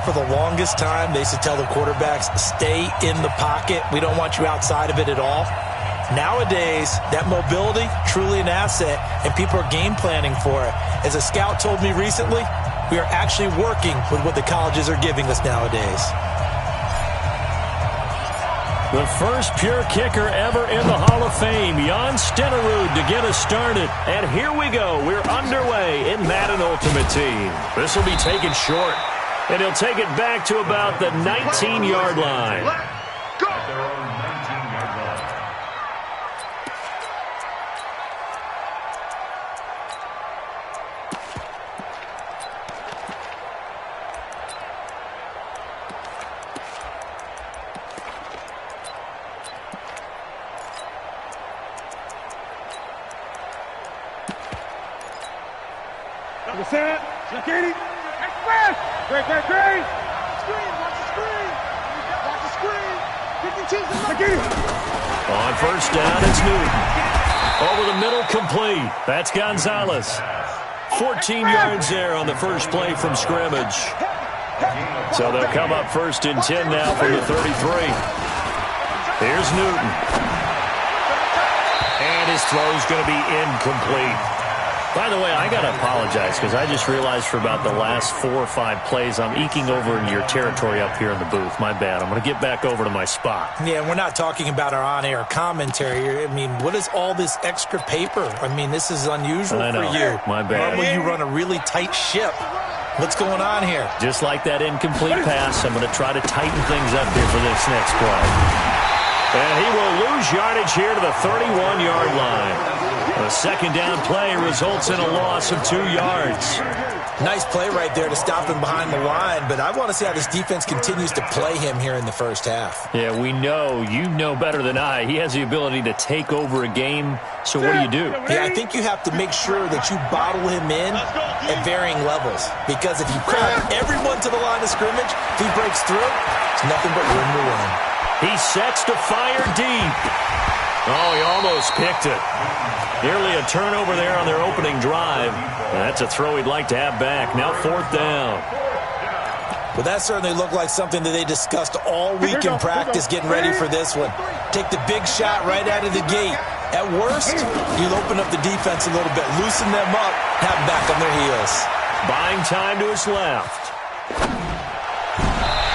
for the longest time, they used to tell the quarterbacks, stay in the pocket. We don't want you outside of it at all. Nowadays, that mobility, truly an asset, and people are game planning for it. As a scout told me recently, we are actually working with what the colleges are giving us nowadays. The first pure kicker ever in the Hall of Fame, Jan Stenerud, to get us started. And here we go. We're underway in Madden Ultimate Team. This will be taken short, and he'll take it back to about the 19-yard line. Set. Security. Express. Great. Screen. Watch the screen. Watch the screen. 52. Security. On first down, it's Newton. Over the middle, complete. That's Gonzalez. 14 yards there on the first play from scrimmage. So they'll come up first and 10 now from the 33. Here's Newton. And his throw's going to be incomplete. By the way, I got to apologize because I just realized for about the last 4 or 5 plays I'm eking over into your territory up here in the booth. My bad. I'm going to get back over to my spot. Yeah, we're not talking about our on-air commentary. I mean, what is all this extra paper? I mean, this is unusual for you. My bad. Normally you run a really tight ship. What's going on here? Just like that incomplete pass, I'm going to try to tighten things up here for this next play. And he will lose yardage here to the 31-yard line. A second down play results in a loss of 2 yards. Nice play right there to stop him behind the line, but I want to see how this defense continues to play him here in the first half. Yeah, we know. You know better than I. He has the ability to take over a game, so what do? Yeah, I think you have to make sure that you bottle him in at varying levels, because if you crowd everyone to the line of scrimmage, if he breaks through, it's nothing but room to run. He sets to fire deep. Oh, he almost picked it. Nearly a turnover there on their opening drive. And that's a throw he'd like to have back. Now 4th down. Well, that certainly looked like something that they discussed all week in practice getting ready for this one. Take the big shot right out of the gate. At worst, you'll open up the defense a little bit, loosen them up, have them back on their heels. Buying time to his left.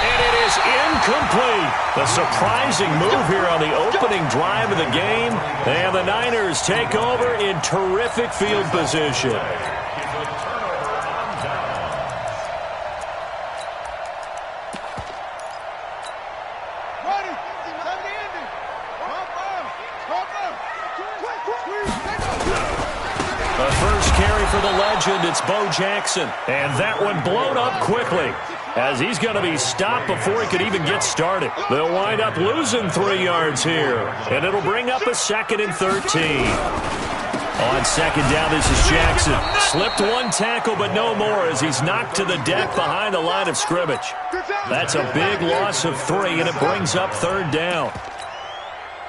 And it is incomplete. A surprising move here on the opening drive of the game. And the Niners take over in terrific field position. A first carry for the legend, it's Bo Jackson. And that one blown up quickly, as he's going to be stopped before he could even get started. They'll wind up losing 3 yards here, and it'll bring up a 2nd and 13. On second down, this is Jackson. Slipped one tackle, but no more, as he's knocked to the deck behind the line of scrimmage. That's a big loss of 3, and it brings up 3rd down.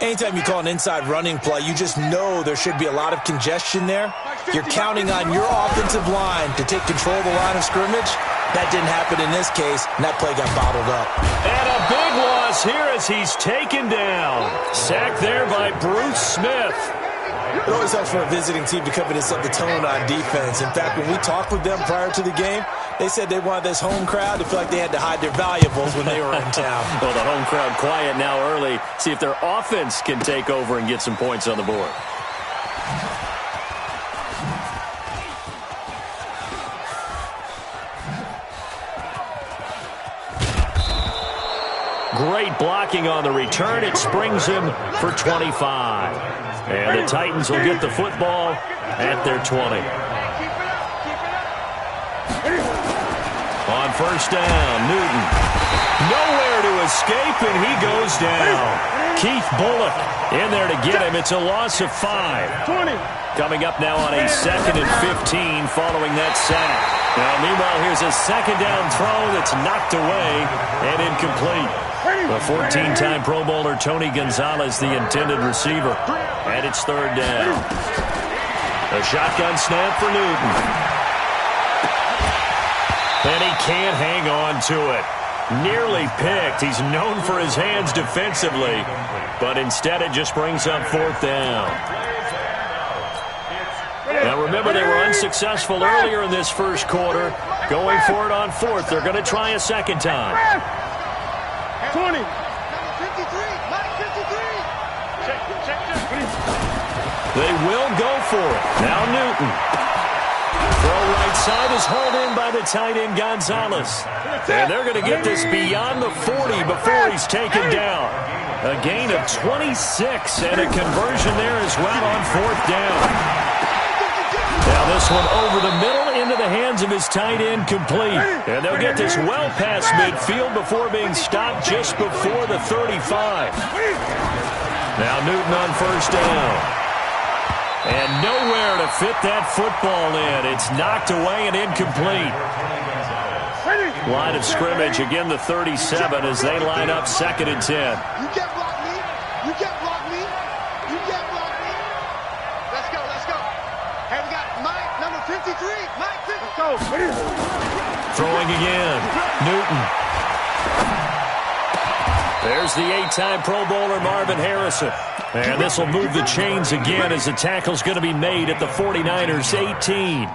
Anytime you call an inside running play, you just know there should be a lot of congestion there. You're counting on your offensive line to take control of the line of scrimmage. That didn't happen in this case, and that play got bottled up. And a big loss here as he's taken down. Sacked there by Bruce Smith. It always helps for a visiting team to come in and set the tone on defense. In fact, when we talked with them prior to the game, they said they wanted this home crowd to feel like they had to hide their valuables when they were in town. Well, the home crowd quiet now early. See if their offense can take over and get some points on the board. Great blocking on the return. It springs him for 25. And the Titans will get the football at their 20. On first down, Newton. Nowhere to escape, and he goes down. Keith Bullock in there to get him. It's a loss of 5. Coming up now on a 2nd and 15 following that sack. Now, meanwhile, here's a second down throw that's knocked away and incomplete. The 14-time Pro Bowler Tony Gonzalez, the intended receiver. And it's 3rd down. A shotgun snap for Newton. And he can't hang on to it. Nearly picked. He's known for his hands defensively, but instead it just brings up 4th down. Now remember, they were unsuccessful earlier in this first quarter. Going for it on 4th. They're going to try a second time. 20. They will go for it. Now Newton. Throw right side is hauled in by the tight end Gonzalez. And they're going to get this beyond the 40 before he's taken down. A gain of 26 and a conversion there as well on 4th down. Now this one over the middle into the hands of his tight end, complete. And they'll get this well past midfield before being stopped just before the 35. Now Newton on 1st down. And nowhere to fit that football in. It's knocked away and incomplete. Line of scrimmage, again the 37 as they line up 2nd and 10. You can't block me. You can't block me. You can't block me. Let's go, let's go. Hey, we got Mike, number 53. Mike, 53. Let's go. Throwing again. Newton. There's the 8-time Pro Bowler Marvin Harrison. And this will move the chains again as the tackle's going to be made at the 49ers 18.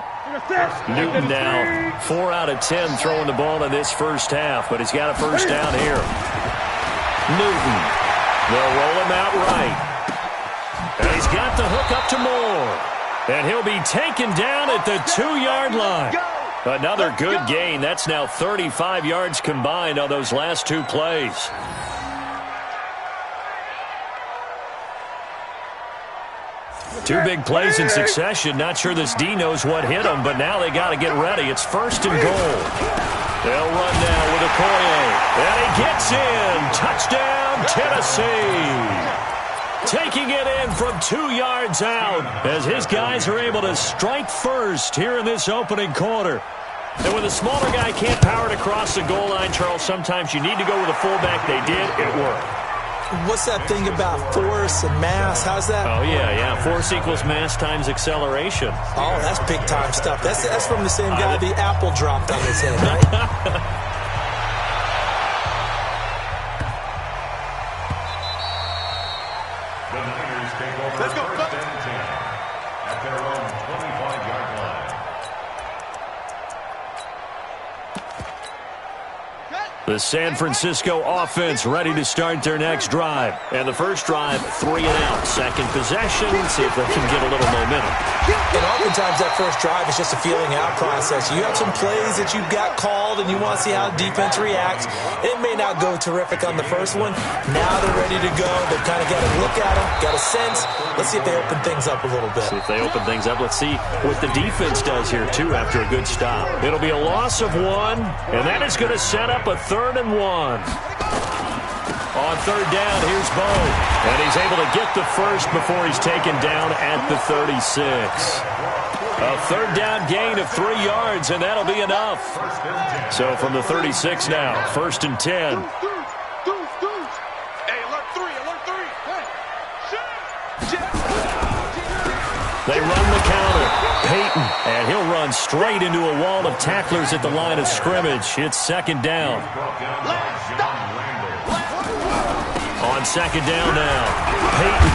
Newton now 4 out of 10 throwing the ball in this first half, but he's got a first down here. Newton. They'll roll him out right. And he's got the hook up to Moore. And he'll be taken down at the 2-yard line. Another good gain. That's now 35 yards combined on those last 2 plays. Two big plays in succession. Not sure this D knows what hit him, but now they got to get ready. It's 1st and goal. They'll run now with Okoye. And he gets in. Touchdown, Tennessee. Taking it in from 2 yards out as his guys are able to strike first here in this opening quarter. And when the smaller guy can't power it across the goal line, Charles, sometimes you need to go with a fullback. They did. It worked. What's that thing about force and mass? How's that? Oh, yeah. Force equals mass times acceleration. Oh, that's big-time stuff. That's from the same guy the apple dropped on his head, right? Let's go. At their own 25-yard line. The San Francisco offense ready to start their next drive. And the first drive, 3 and out. Second possession, see if they can get a little momentum. And oftentimes that first drive is just a feeling out process. You have some plays that you've got called and you want to see how the defense reacts. It may not go terrific on the first one. Now they're ready to go. They've kind of got to look at them, got a sense. Let's see if they open things up a little bit. See if they open things up. Let's see what the defense does here, too, after a good stop. It'll be a loss of 1, and that is going to set up a 3rd and 1. On 3rd down, here's Bo. And he's able to get the first before he's taken down at the 36. A 3rd down gain of 3 yards, and that'll be enough. So from the 36 now, 1st and 10. Hey, alert 3. They run the counter. Peyton, and he'll run straight into a wall of tacklers at the line of scrimmage. It's 2nd down. On 2nd down now, Peyton.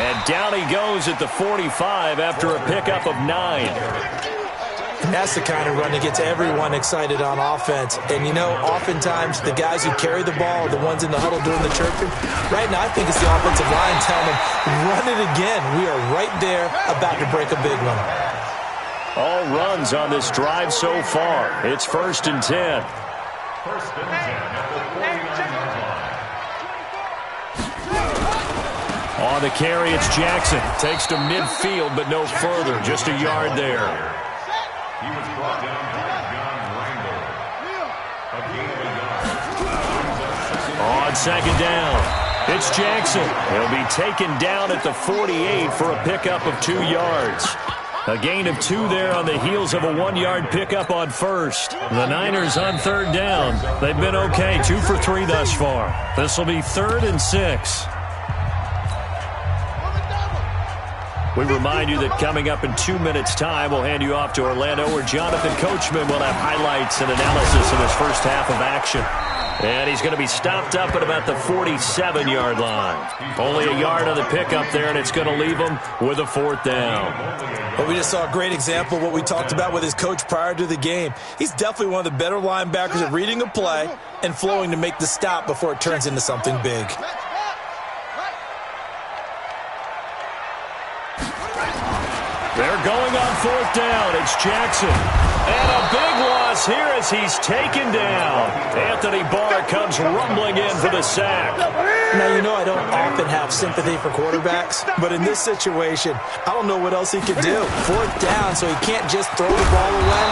And down he goes at the 45 after a pickup of 9. That's the kind of run that gets everyone excited on offense. And, you know, oftentimes the guys who carry the ball are the ones in the huddle doing the chirping. Right now, I think it's the offensive line telling them, run it again. We are right there about to break a big one. All runs on this drive so far. It's 1st and 10. 1st and 10 at the 49-yard line. On the carry, it's Jackson. Takes to midfield, but no further. Just a yard there. He was brought down by John Randall. A gain of a yard. On 2nd down, it's Jackson. He'll be taken down at the 48 for a pickup of 2 yards. A gain of 2 there on the heels of a 1-yard pickup on 1st. The Niners on 3rd down. They've been okay, 2 for 3 thus far. This will be 3rd and 6. We remind you that coming up in 2 minutes' time, we'll hand you off to Orlando, where Jonathan Coachman will have highlights and analysis of his first half of action. And he's going to be stopped up at about the 47-yard line. Only a yard on the pickup there, and it's going to leave him with a 4th down. Well, we just saw a great example of what we talked about with his coach prior to the game. He's definitely one of the better linebackers at reading a play and flowing to make the stop before it turns into something big. They're going on 4th down. It's Jackson. And a big loss here as he's taken down. Anthony Barr comes rumbling in for the sack. Now, you know I don't often have sympathy for quarterbacks, but in this situation, I don't know what else he could do. 4th down, so he can't just throw the ball away.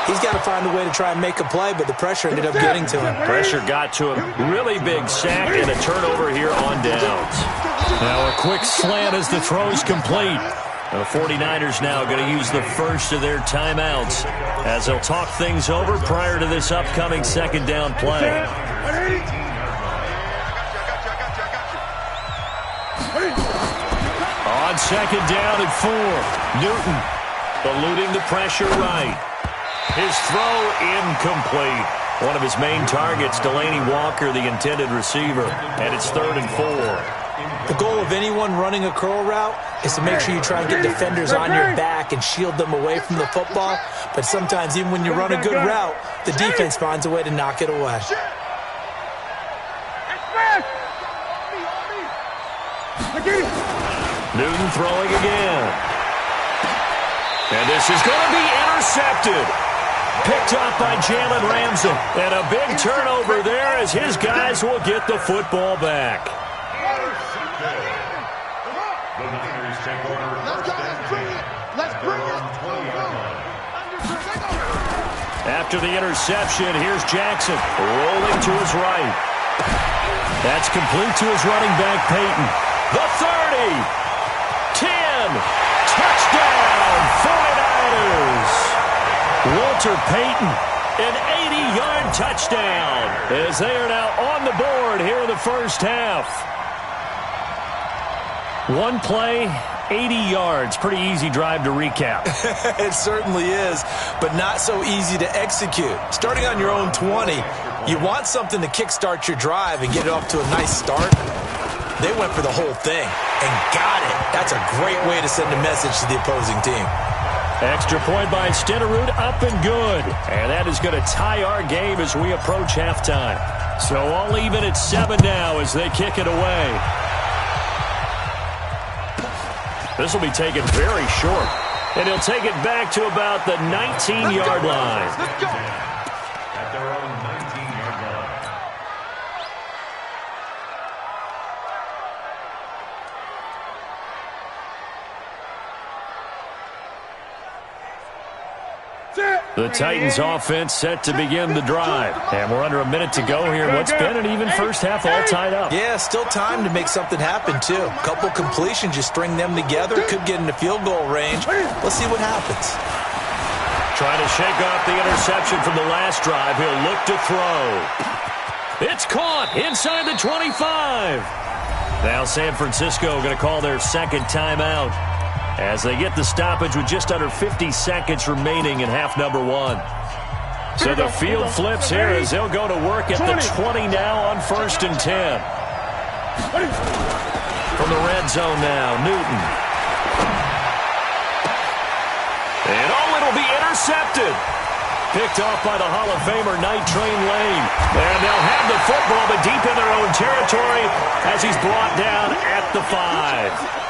He's got to find a way to try and make a play, but the pressure ended up getting to him. Pressure got to him. Really big sack and a turnover here on downs. Now a quick slant as the throw's complete. The 49ers now going to use the first of their timeouts as they'll talk things over prior to this upcoming 2nd down play. On 2nd down and 4, Newton eluding the pressure right. His throw incomplete. One of his main targets, Delaney Walker, the intended receiver, and it's 3rd and 4. The goal of anyone running a curl route is to make sure you try and get defenders on your back and shield them away from the football. But sometimes, even when you run a good route, the defense finds a way to knock it away. Newton throwing again. And this is going to be intercepted. Picked up by Jalen Ramsey. And a big turnover there as his guys will get the football back. The Niners take over. Let's go. Let's bring it. Let's bring it. After the interception, here's Jackson rolling to his right. That's complete to his running back, Peyton. The 30. 10. Touchdown, 49ers. Walter Payton, an 80-yard touchdown as they are now on the board here in the first half. One play, 80 yards. Pretty easy drive to recap. It certainly is, but not so easy to execute. Starting on your own 20, you want something to kickstart your drive and get it off to a nice start. They went for the whole thing and got it. That's a great way to send a message to the opposing team. Extra point by Stenerud, up and good. And that is going to tie our game as we approach halftime. So all even at 7 now as they kick it away. This will be taken very short. And he'll take it back to about the 19-yard line. Let's go. At their own 19-yard line. The Titans offense set to begin the drive. And we're under a minute to go here. What's been an even first half all tied up. Yeah, still time to make something happen, too. A couple completions, you string them together, could get into field goal range. Let's see what happens. Trying to shake off the interception from the last drive. He'll look to throw. It's caught inside the 25. Now San Francisco going to call their second timeout as they get the stoppage with just under 50 seconds remaining in half number 1. So the field flips here as they'll go to work at the 20 now on 1st and 10. From the red zone now, Newton. And it'll be intercepted. Picked off by the Hall of Famer, Night Train Lane. And they'll have the football, but deep in their own territory as he's brought down at the 5.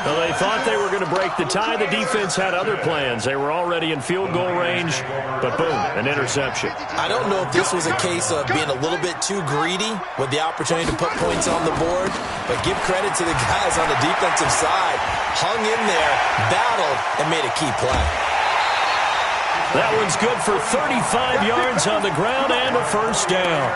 Well, they thought they were going to break the tie. The defense had other plans. They were already in field goal range, but boom, an interception. I don't know if this was a case of being a little bit too greedy with the opportunity to put points on the board, but give credit to the guys on the defensive side. Hung in there, battled, and made a key play. That one's good for 35 yards on the ground and a first down.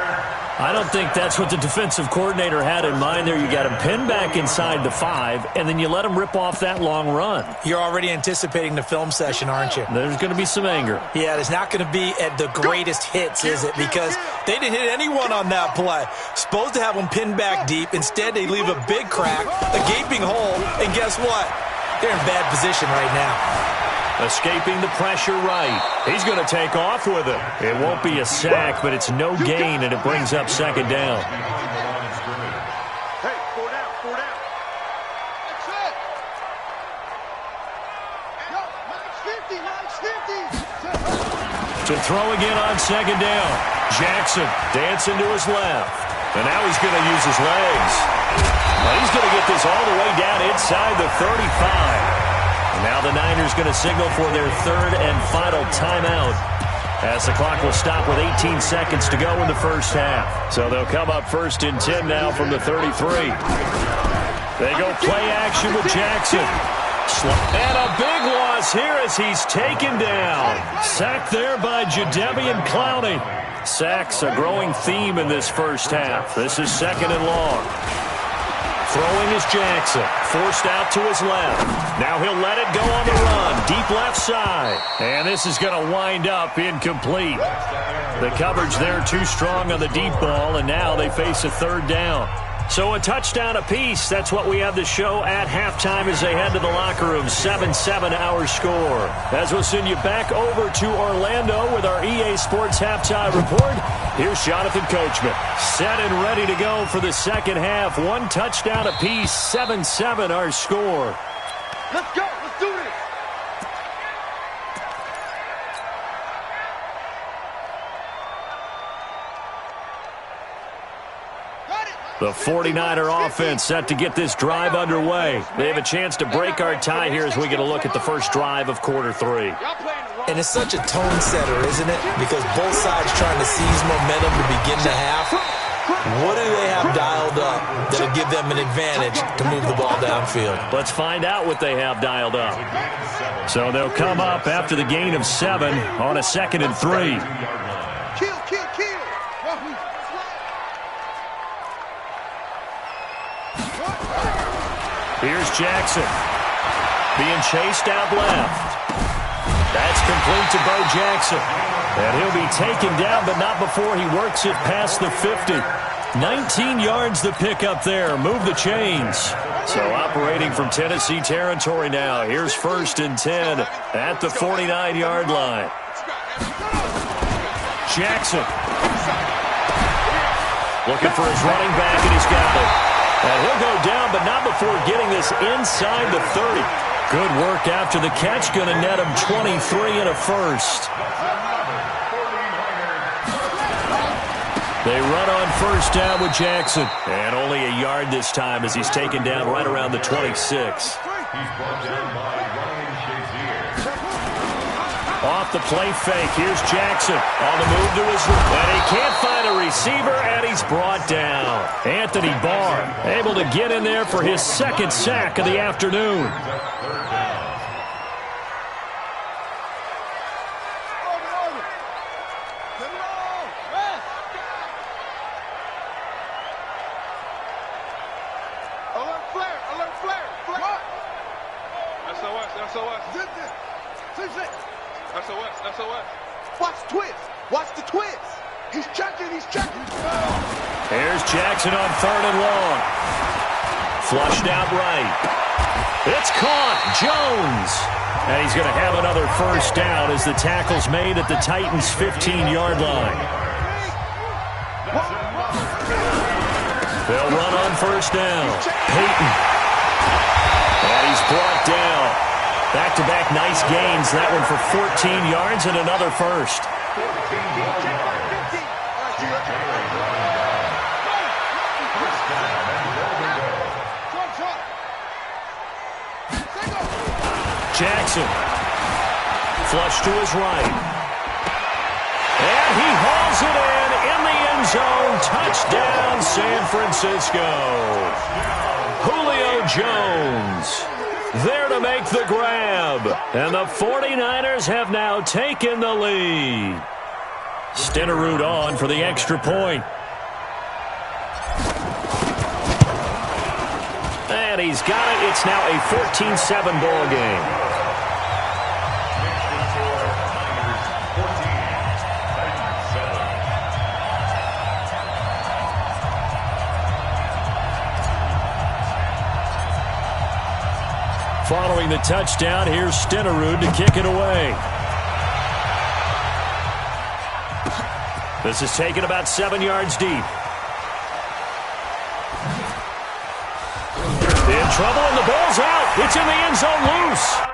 I don't think that's what the defensive coordinator had in mind there. You got him pinned back inside the 5, and then you let him rip off that long run. You're already anticipating the film session, aren't you? There's going to be some anger. Yeah, there's not going to be at the greatest hits, is it? Because they didn't hit anyone on that play. Supposed to have them pinned back deep. Instead, they leave a big crack, a gaping hole, and guess what? They're in bad position right now. Escaping the pressure right. He's going to take off with it. It won't be a sack, but it's no gain, and it brings up second down. Hey, 4 down, 4 down. That's it. Yo, nice 50. To throw again on second down. Jackson dancing to his left. And now he's going to use his legs. Well, he's going to get this all the way down inside the 35. And now the Niners going to signal for their third and final timeout, as the clock will stop with 18 seconds to go in the first half. So they'll come up first and 10 now from the 33. They go play action with Jackson. And a big loss here as he's taken down. Sacked there by Jadeveon Clowney. Sacks a growing theme in this first half. This is second and long. Throwing is Jackson. Forced out to his left. Now he'll let it go on the run. Deep left side. And this is going to wind up incomplete. The coverage there too strong on the deep ball, and now they face a third down. So a touchdown apiece. That's what we have to show at halftime as they head to the locker room. 7-7 our score. As we'll send you back over to Orlando with our EA Sports halftime report. Here's Jonathan Coachman. Set and ready to go for the second half. One touchdown apiece. 7-7 our score. Let's go. Let's do this. The 49er offense set to get this drive underway. They have a chance to break our tie here as we get a look at the first drive of quarter 3. And it's such a tone setter, isn't it? Because both sides trying to seize momentum to begin the half. What do they have dialed up that'll give them an advantage to move the ball downfield? Let's find out what they have dialed up. So they'll come up after the gain of 7 on a 2nd and 3. Kill, kill, kill. Here's Jackson. Being chased out left. That's complete to Bo Jackson. And he'll be taken down, but not before he works it past the 50. 19 yards the pick up there. Move the chains. So operating from Tennessee territory now. Here's 1st and 10 at the 49-yard line. Jackson. Looking for his running back, and he's got it. And he'll go down, but not before getting this inside the 30. Good work after the catch. Going to net him 23 and a first. They run on first down with Jackson. And only a yard this time as he's taken down right around the 26. Off the play fake. Here's Jackson on the move to his right. And he can't find a receiver, and he's brought down. Anthony Barr able to get in there for his 2nd sack of the afternoon. Watch the twist. He's checking. Here's Jackson on 3rd and long. Flushed out right. It's caught. Jones. And he's going to have another first down as the tackle's made at the Titans' 15-yard line. They'll run on first down. Peyton. And he's brought down. Back-to-back nice gains. That one for 14 yards and another first. Jackson. Flush to his right. And he hauls it in the end zone. Touchdown, San Francisco. Julio Jones there to make the grab. And the 49ers have now taken the lead. Stenerud on for the extra point. And he's got it. It's now a 14-7 ball game. Following the touchdown, here's Stenerud to kick it away. This is taken about 7 yards deep. In trouble, and the ball's out. It's in the end zone loose.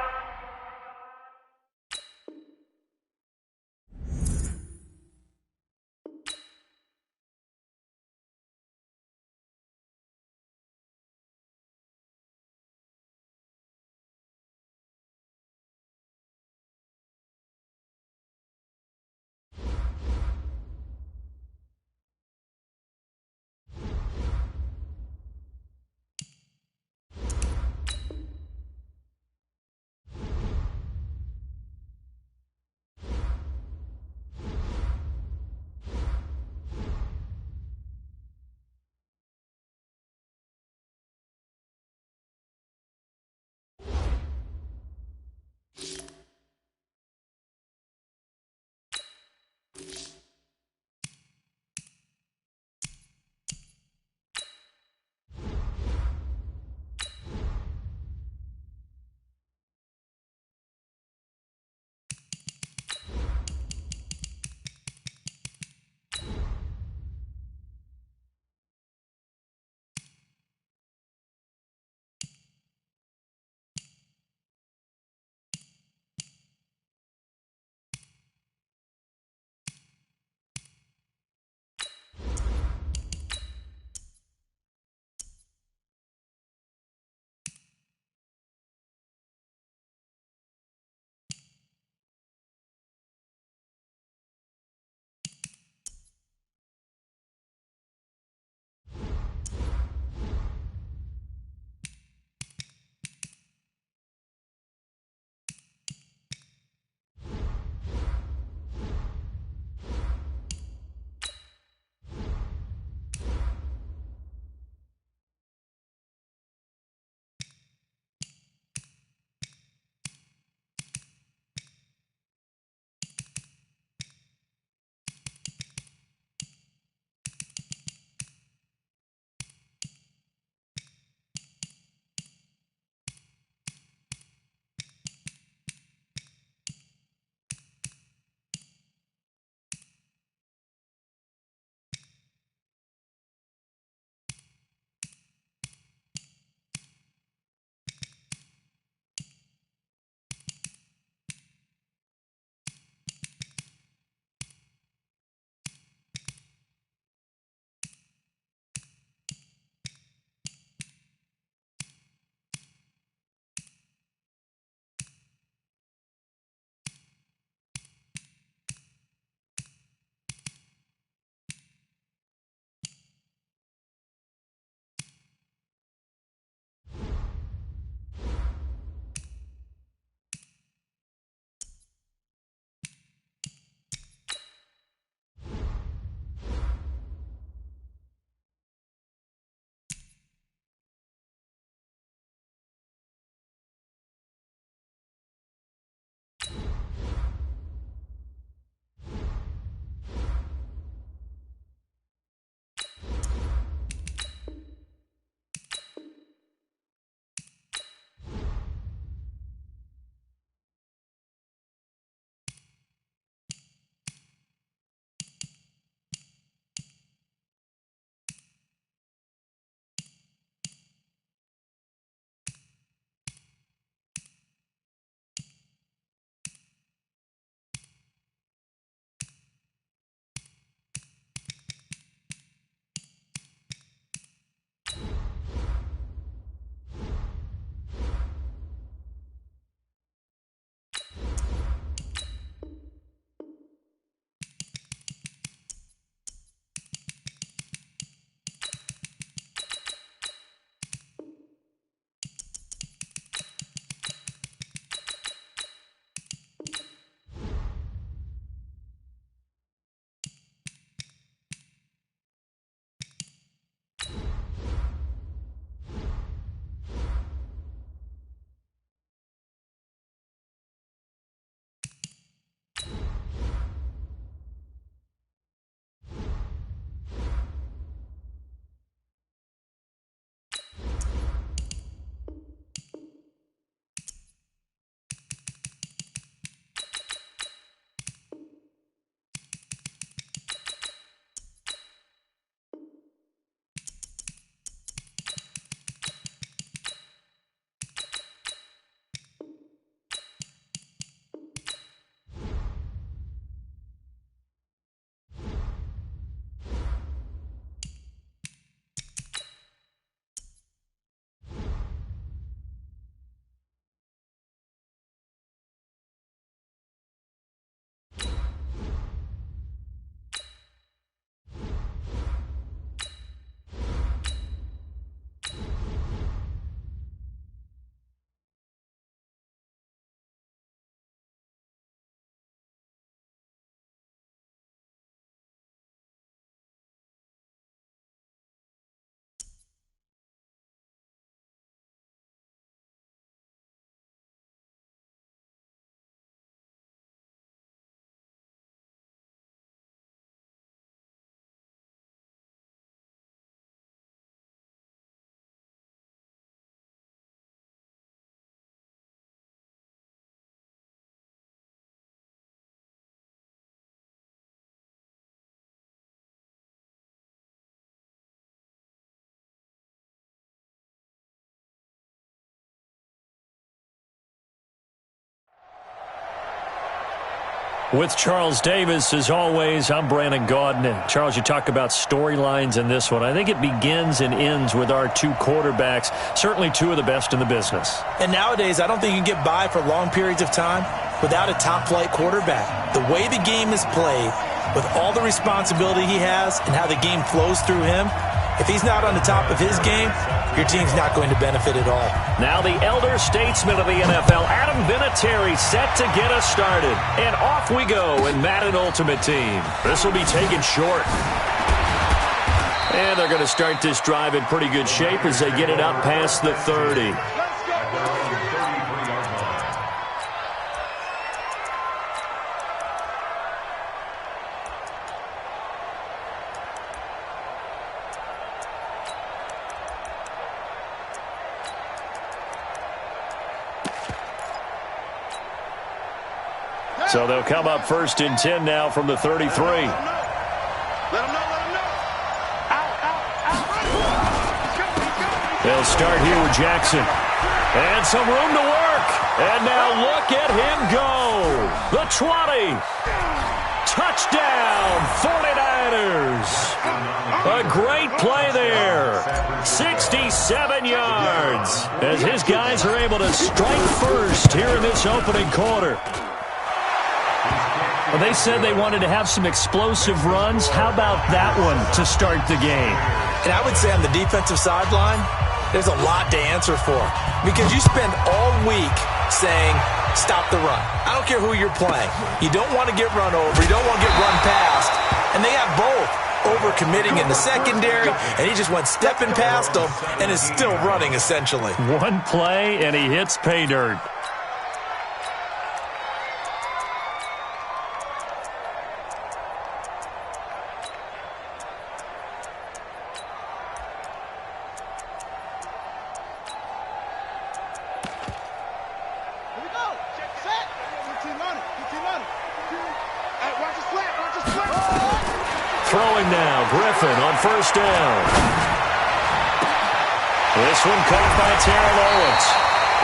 With Charles Davis, as always, I'm Brandon Gaudin. And Charles, you talk about storylines in this one. I think it begins and ends with our two quarterbacks, certainly two of the best in the business. And nowadays, I don't think you can get by for long periods of time without a top-flight quarterback. The way the game is played, with all the responsibility he has and how the game flows through him, if he's not on the top of his game, your team's not going to benefit at all. Now the elder statesman of the NFL, Adam Vinatieri, set to get us started. And off we go in Madden Ultimate Team. This will be taken short. And they're going to start this drive in pretty good shape as they get it up past the 30. So they'll come up 1st and 10 now from the 33. Let him know. They'll start here with Jackson. And some room to work. And now look at him go. The 20. Touchdown, 49ers. A great play there. 67 yards. As his guys are able to strike first here in this opening quarter. Well, they said they wanted to have some explosive runs. How about that one to start the game? And I would say on the defensive sideline, there's a lot to answer for. Because you spend all week saying, stop the run. I don't care who you're playing. You don't want to get run over. You don't want to get run past. And they have both. Over-committing in the secondary, and he just went stepping past them and is still running, essentially. One play, and he hits pay dirt. Throwing now, Griffin on 1st down. This one caught by Terrell Owens.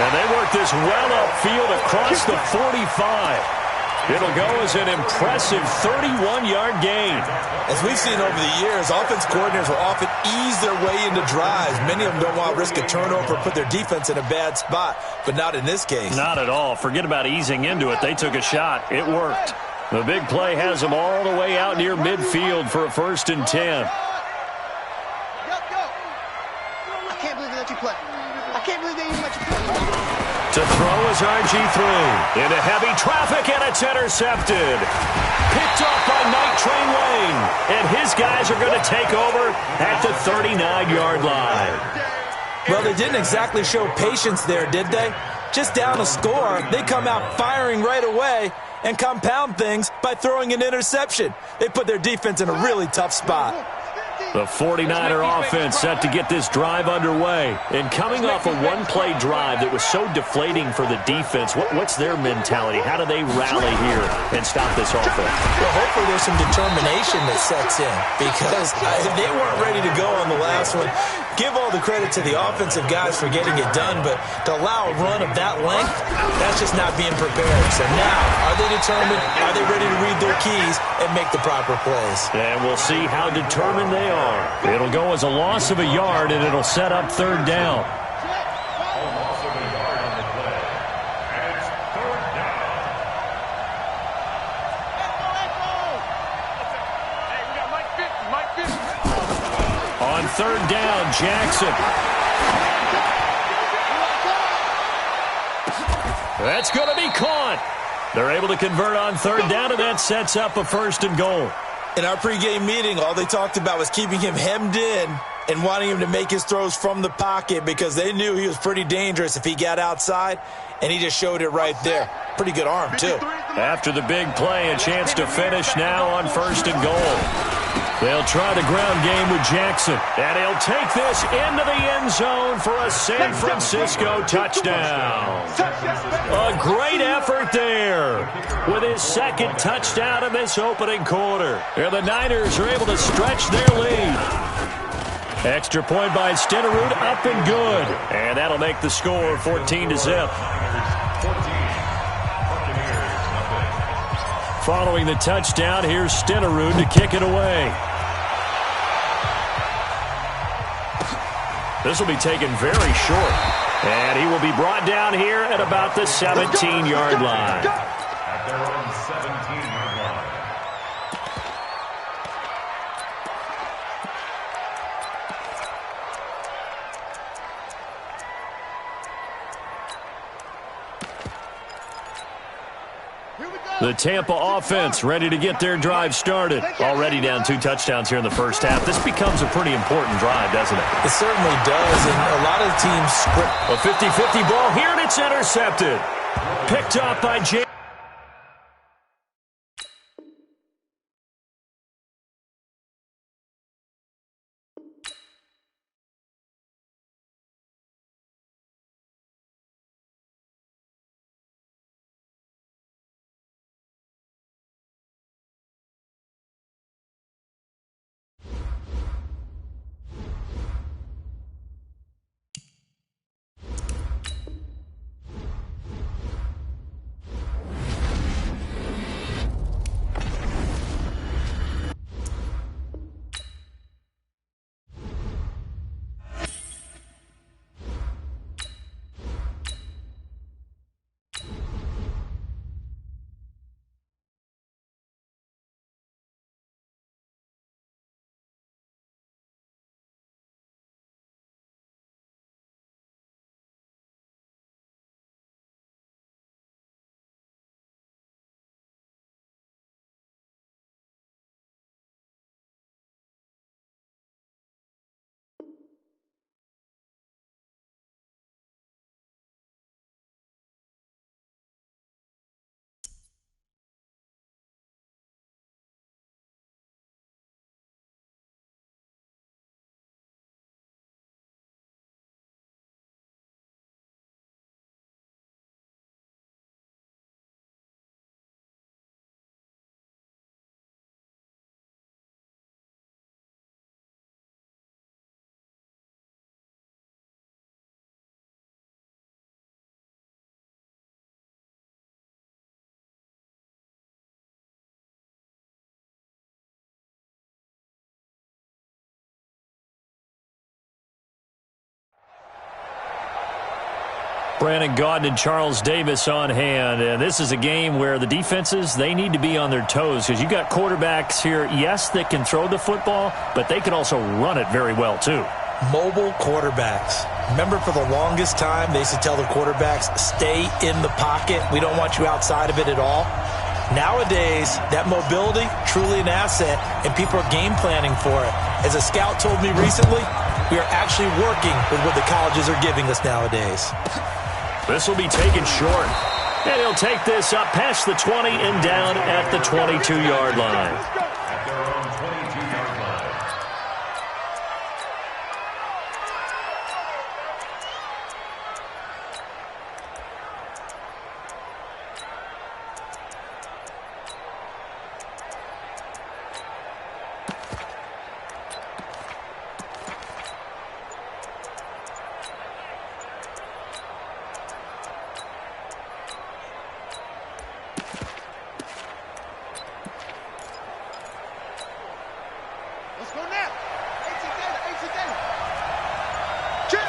And they work this well upfield across the 45. It'll go as an impressive 31-yard gain. As we've seen over the years, offense coordinators will often ease their way into drives. Many of them don't want to risk a turnover or put their defense in a bad spot, but not in this case. Not at all. Forget about easing into it. They took a shot. It worked. The big play has them all the way out near midfield for a 1st and 10. I can't believe they let you play. I can't believe they even let you play. To throw is RG3. Into heavy traffic, and it's intercepted. Picked off by Night Train Lane. And his guys are going to take over at the 39-yard line. Well, they didn't exactly show patience there, did they? Just down a score, they come out firing right away and compound things by throwing an interception. They put their defense in a really tough spot. The 49er offense set to get this drive underway. And coming off a one-play drive that was so deflating for the defense, what's their mentality? How do they rally here and stop this offense? Well, hopefully there's some determination that sets in, because they weren't ready to go on the last one. Give all the credit to the offensive guys for getting it done, but to allow a run of that length, that's just not being prepared. So now, are they determined? Are they ready to read their keys and make the proper plays? And we'll see how determined they are. It'll go as a loss of a yard, and it'll set up 3rd down. On 3rd down, Jackson. That's going to be caught. They're able to convert on 3rd down, and that sets up a 1st and goal. In our pregame meeting, all they talked about was keeping him hemmed in and wanting him to make his throws from the pocket, because they knew he was pretty dangerous if he got outside, and he just showed it right there. Pretty good arm, too. After the big play, a chance to finish now on 1st and goal. They'll try the ground game with Jackson, and he'll take this into the end zone for a San Francisco touchdown. A great effort there with his 2nd touchdown in this opening quarter. And the Niners are able to stretch their lead. Extra point by Stenerud, up and good. And that'll make the score 14-0. Following the touchdown, here's Stenerud to kick it away. This will be taken very short. And he will be brought down here at about the 17-yard line. At their own 17-yard line. The Tampa offense ready to get their drive started. Already down 2 touchdowns here in the first half. This becomes a pretty important drive, doesn't it? It certainly does, and a lot of the teams script. A 50-50 ball here, and it's intercepted. Picked up by James. Brandon Gaudin and Charles Davis on hand. And this is a game where the defenses, they need to be on their toes because you've got quarterbacks here, yes, that can throw the football, but they can also run it very well, too. Mobile quarterbacks. Remember, for the longest time, they used to tell the quarterbacks, stay in the pocket. We don't want you outside of it at all. Nowadays, that mobility, truly an asset, and people are game planning for it. As a scout told me recently, we are actually working with what the colleges are giving us nowadays. This will be taken short. And he'll take this up past the 20 and down at the 22-yard line. At their own 22-yard line. Let's go now. H2H. Check.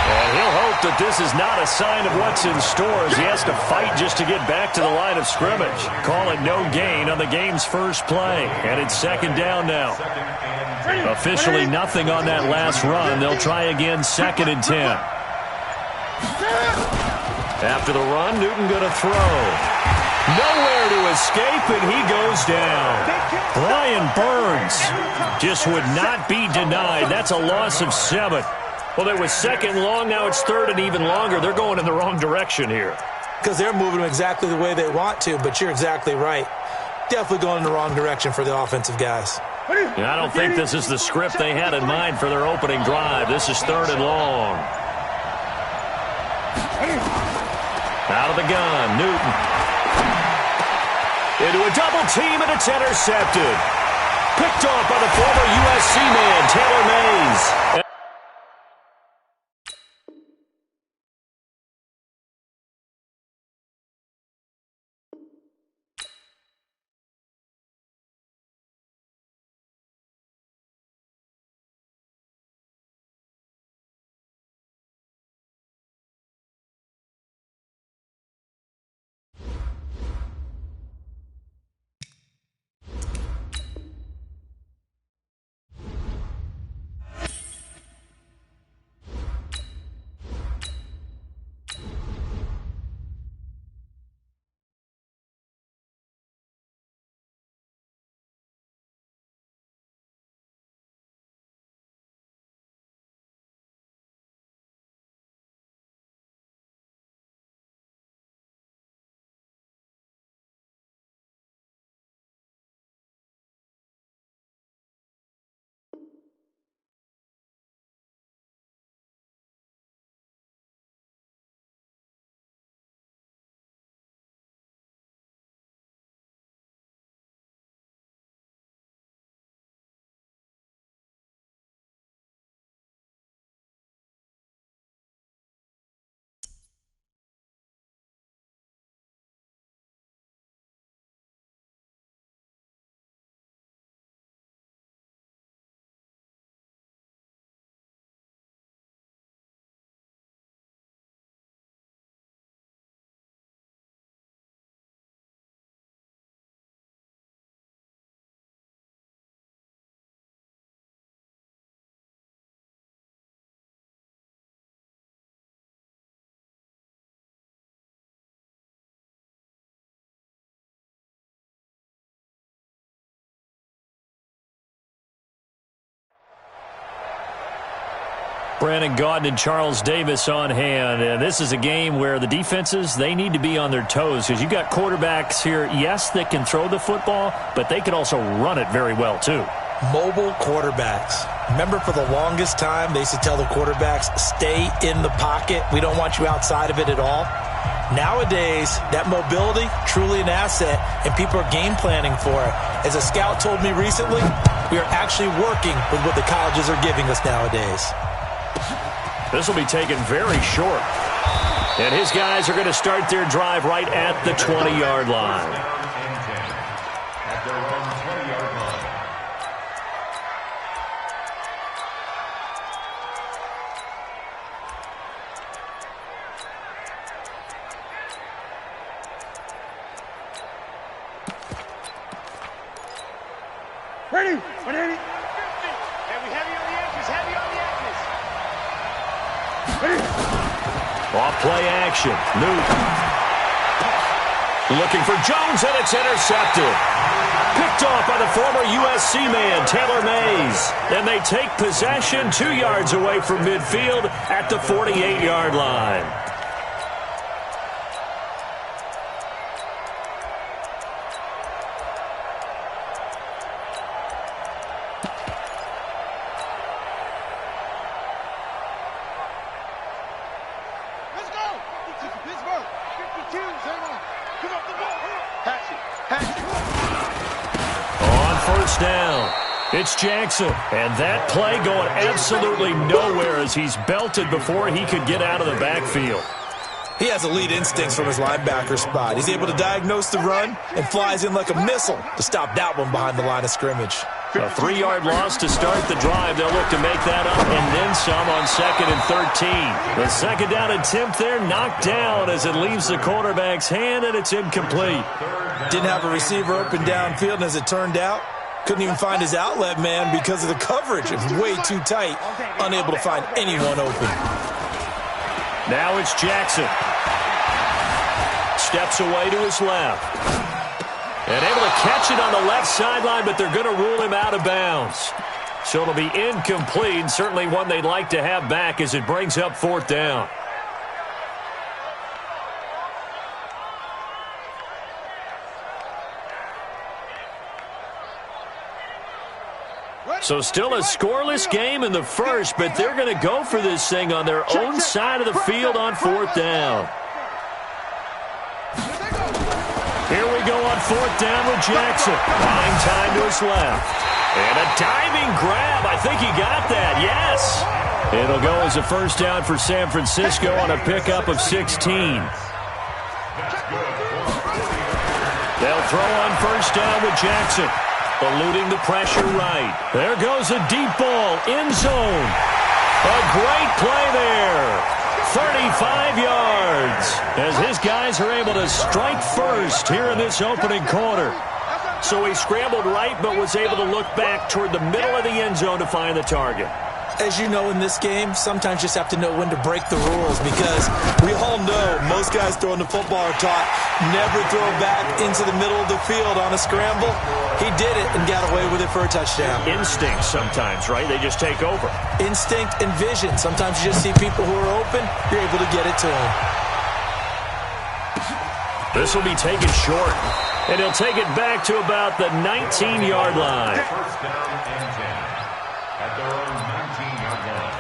And he'll hope that this is not a sign of what's in store as he has to fight just to get back to the line of scrimmage. Call it no gain on the game's first play. And it's second down now. Officially nothing on that last run. They'll try again, 2nd and 10. After the run, Newton going to throw. Nowhere to escape, and he goes down. Brian Burns just would not be denied. That's a loss of 7. Well, it was 2nd long. Now it's 3rd and even longer. They're going in the wrong direction here. Because they're moving them exactly the way they want to, but you're exactly right. Definitely going in the wrong direction for the offensive guys. I don't think this is the script they had in mind for their opening drive. This is 3rd and long. Out of the gun, Newton. Into a double team, and it's intercepted. Picked off by the former USC man, Taylor Mays. Brandon Gaudin and Charles Davis on hand. And this is a game where the defenses, they need to be on their toes because you've got quarterbacks here, yes, that can throw the football, but they can also run it very well too. Mobile quarterbacks. Remember, for the longest time, they used to tell the quarterbacks, stay in the pocket. We don't want you outside of it at all. Nowadays, that mobility, truly an asset, and people are game planning for it. As a scout told me recently, we are actually working with what the colleges are giving us nowadays. This will be taken very short. And his guys are going to start their drive right at the 20-yard line. At their own 20-yard line. Ready? 180. Heavy on the edges. Heavy on the edges. Ready? Off play action. Newton. Looking for Jones, and it's intercepted. Picked off by the former USC man, Taylor Mays. And they take possession 2 yards away from midfield at the 48-yard line. Down. It's Jackson, and that play going absolutely nowhere as he's belted before he could get out of the backfield. He has elite instincts from his linebacker spot. He's able to diagnose the run and flies in like a missile to stop that one behind the line of scrimmage. A 3-yard loss to start the drive. They'll look to make that up and then some on 2nd and 13. The second down attempt there knocked down as it leaves the quarterback's hand, and it's incomplete. Didn't have a receiver open downfield, and as it turned out, couldn't even find his outlet man because of the coverage. It was way too tight, unable to find anyone open. Now it's Jackson. Steps away to his left. And able to catch it on the left sideline, but they're going to rule him out of bounds. So it'll be incomplete, and certainly one they'd like to have back as it brings up 4th down. So still a scoreless game in the first, but they're going to go for this thing on their own side of the field on 4th down. Here we go on 4th down with Jackson. Buying time to his left. And a diving grab. I think he got that. Yes. It'll go as a first down for San Francisco on a pickup of 16. They'll throw on 1st down with Jackson. Eluding the pressure right. There goes a deep ball. End zone. A great play there. 35 yards. As his guys are able to strike first here in this opening quarter. So he scrambled right but was able to look back toward the middle of the end zone to find the target. As you know, in this game, sometimes you just have to know when to break the rules because we all know most guys throwing the football are taught never throw back into the middle of the field on a scramble. He did it and got away with it for a touchdown. Instinct sometimes, right? They just take over. Instinct and vision. Sometimes you just see people who are open, you're able to get it to them. This will be taken short, and he'll take it back to about the 19-yard line. First down and 10 at their own 19-yard line.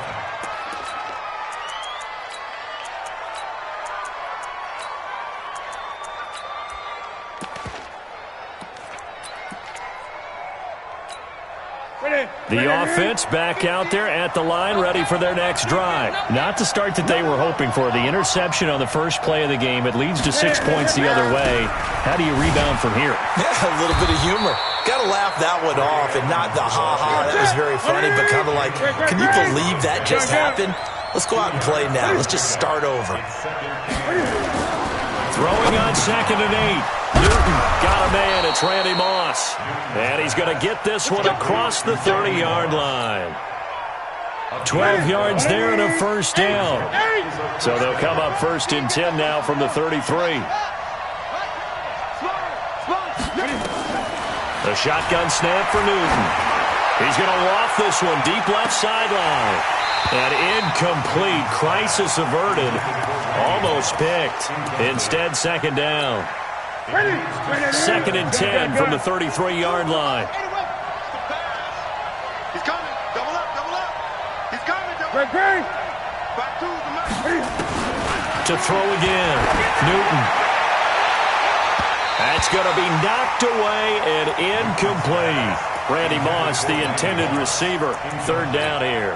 The offense back out there at the line, ready for their next drive. Not the start that they were hoping for. The interception on the first play of the game. It leads to 6 points the other way. How do you rebound from here? Yeah, a little bit of humor. Got to laugh that one off and not the ha-ha. That was very funny, but kind of like, can you believe that just happened? Let's go out and play now. Let's just start over. Throwing on 2nd and 8. Newton got a man. It's Randy Moss. And he's going to get this one across the 30-yard line. 12 yards there and a first down. So they'll come up 1st and 10 now from the 33. The shotgun snap for Newton. He's going to loft this one deep left sideline. An incomplete. Crisis averted. Almost picked. Instead, second down. Second and 10 from the 33-yard line. He's coming. Double up, double up. He's coming. Double up. Back to the left. To throw again. Newton. That's going to be knocked away and incomplete. Randy Moss, the intended receiver. Third down here.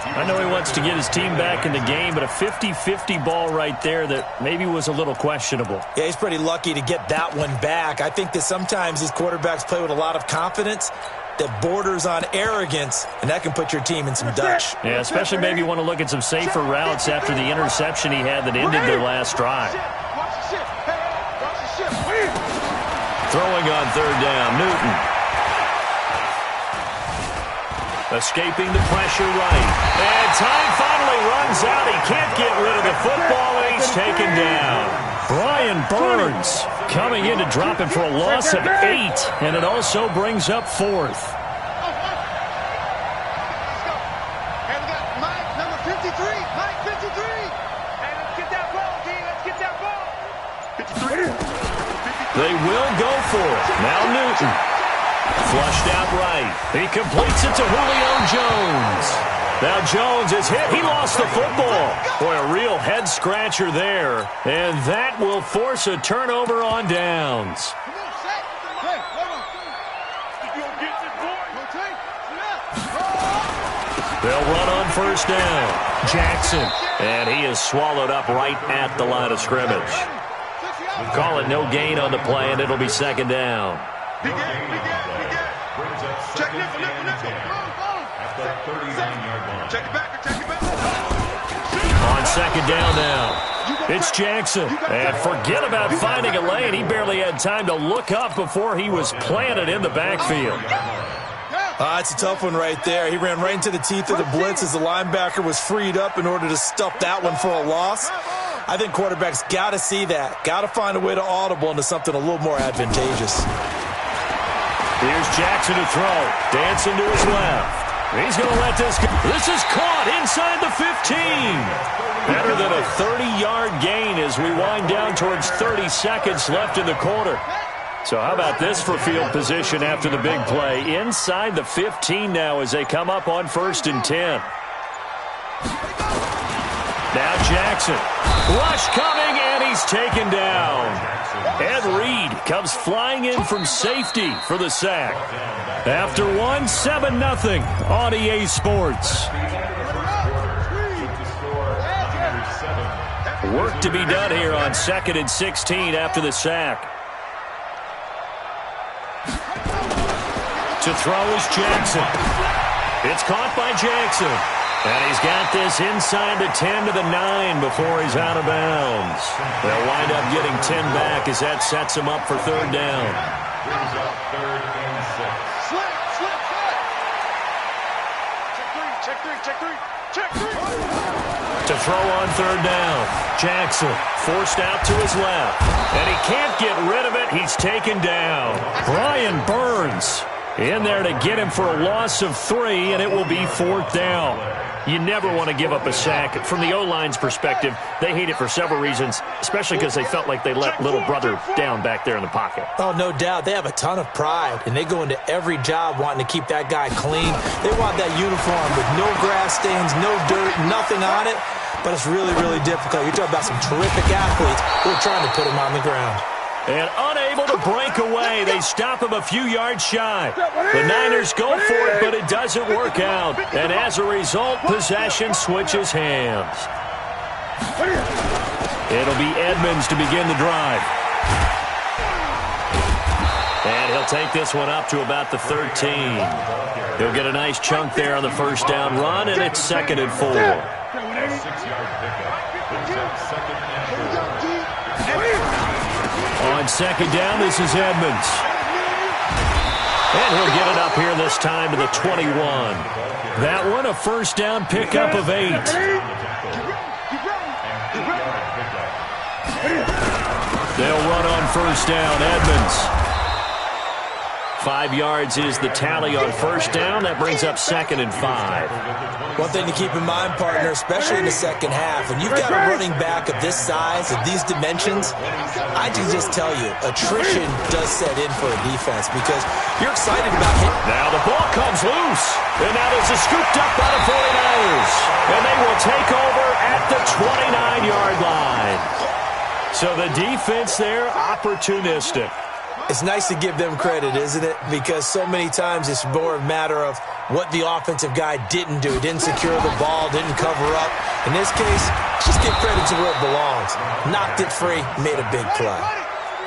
I know he wants to get his team back in the game, but a 50-50 ball right there that maybe was a little questionable. Yeah, he's pretty lucky to get that one back. I think that sometimes these quarterbacks play with a lot of confidence that borders on arrogance, and that can put your team in some Dutch. Yeah, especially maybe you want to look at some safer routes after the interception he had that ended their last drive. Throwing on third down, Newton. Escaping the pressure right. And time finally runs out. He can't get rid of the football, and he's taken down. Brian Burns coming in to drop him for a loss of 8, and it also brings up fourth. And we got Mike, number 53. Mike, 53. Hey, let's get that ball, D. Let's get that ball. 53. They will go for it. Now Newton. Flushed out right. He completes it to Julio Jones. Now Jones is hit. He lost the football. Boy, a real head-scratcher there. And that will force a turnover on downs. They'll run on first down. Jackson. And he is swallowed up right at the line of scrimmage. Call it no gain on the play, and it'll be second down. Check nickel. At the 39-yard line. Check it back. Check it back. On second down now, it's Jackson. And forget about finding a lane. He barely had time to look up before he was planted in the backfield. It's a tough one right there. He ran right into the teeth of the blitz as the linebacker was freed up in order to stuff that one for a loss. I think quarterbacks got to see that. Got to find a way to audible into something a little more advantageous. Here's Jackson to throw. Dancing to his left. He's going to let this go. This is caught inside the 15. Better than a 30-yard gain as we wind down towards 30 seconds left in the quarter. So how about this for field position after the big play? Inside the 15 now as they come up on first and 10. Now Jackson. Rush coming, and he's taken down. Ed Reed comes flying in from safety for the sack. After 7-0 on EA Sports. Work to be done here on 2nd and 16 after the sack. To throw is Jackson. It's caught by Jackson. And he's got this inside the 10 to the 9 before he's out of bounds. They'll wind up getting 10 back as that sets him up for third down. Brings up 3rd and 6. Check three. To throw on third down, Jackson forced out to his left. And he can't get rid of it. He's taken down. Brian Burns in there to get him for a loss of 3, and it will be fourth down. You never want to give up a sack. From the O-line's perspective, they hate it for several reasons, especially because they felt like they let little brother down back there in the pocket. Oh, no doubt. They have a ton of pride, and they go into every job wanting to keep that guy clean. They want that uniform with no grass stains, no dirt, nothing on it, but it's really, really difficult. You're talking about some terrific athletes who are trying to put him on the ground. And unable to break away, they stop him a few yards shy. The Niners go for it, but it doesn't work out. And as a result, possession switches hands. It'll be Edmonds to begin the drive. And he'll take this one up to about the 13. He'll get a nice chunk there on the first down run, and it's 2nd and 4. 6-yard pickup. Brings up 2nd and 4. On second down, this is Edmonds. And he'll get it up here this time to the 21. That one, a first down pickup of 8. They'll run on first down, Edmonds. 5 yards is the tally on first down. That brings up 2nd and 5. One thing to keep in mind, partner, especially in the second half, when you've got a running back of this size, of these dimensions, I can just tell you, attrition does set in for a defense because you're excited about him. Now the ball comes loose, and now there's a scooped up by the 49ers, and they will take over at the 29-yard line. So the defense there, opportunistic. It's nice to give them credit, isn't it? Because so many times it's more a matter of what the offensive guy didn't do. Didn't secure the ball, didn't cover up. In this case, just give credit to where it belongs. Knocked it free, made a big play.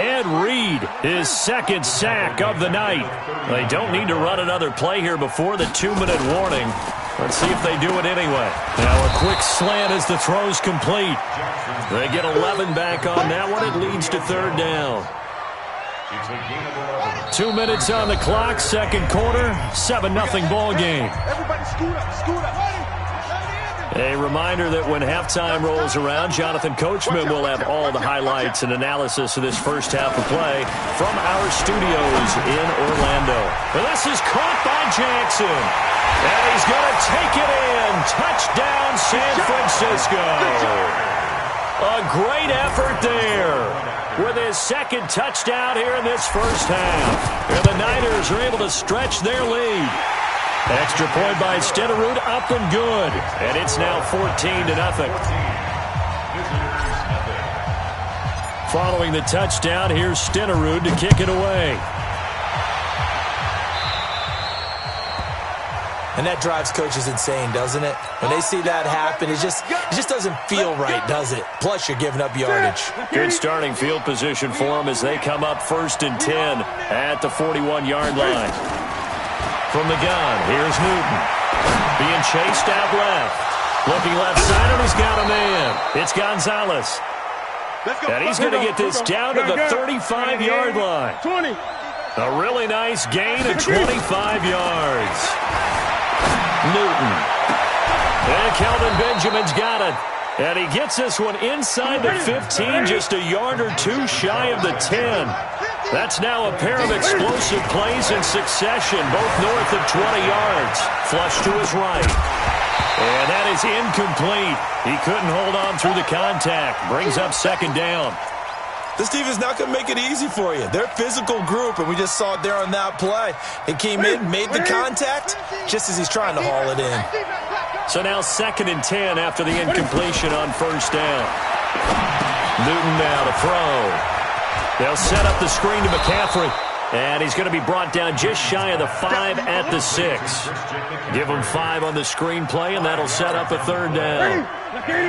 Ed Reed, his 2nd sack of the night. They don't need to run another play here before the 2-minute warning. Let's see if they do it anyway. Now a quick slant as the throw's complete. They get 11 back on that one. It leads to 3rd down. 2 minutes on the clock, 2nd quarter, 7-0 ball game. Everybody scoot up. A reminder that when halftime rolls around, Jonathan Coachman will have all the highlights and analysis of this first half of play from our studios in Orlando. And this is caught by Jackson. And he's going to take it in. Touchdown, San Francisco. A great effort there with his 2nd touchdown here in this first half. And the Niners are able to stretch their lead. Extra point by Stenerud, up and good. And it's now 14-0. Following the touchdown, here's Stenerud to kick it away. And that drives coaches insane, doesn't it? When they see that happen, it just doesn't feel right, does it? Plus, you're giving up yardage. Good starting field position for them as they come up 1st and 10 at the 41-yard line. From the gun, here's Newton. Being chased out left. Looking left side, and he's got a man. It's Gonzalez. And he's going to get this down to the 35-yard line. 20. A really nice gain of 25 yards. Newton. And Kelvin Benjamin's got it. And he gets this one inside the 15, just a yard or two shy of the 10. That's now a pair of explosive plays in succession, both north of 20 yards. Flush to his right. And that is incomplete. He couldn't hold on through the contact. Brings up 2nd down. This team is not going to make it easy for you. They're a physical group, and we just saw it there on that play. He came in, made the contact, just as he's trying to haul it in. So now 2nd and 10 after the incompletion on first down. Newton now to throw. They'll set up the screen to McCaffrey. And he's going to be brought down just shy of the 5 at the 6. Give him 5 on the screen play, and that'll set up a 3rd down.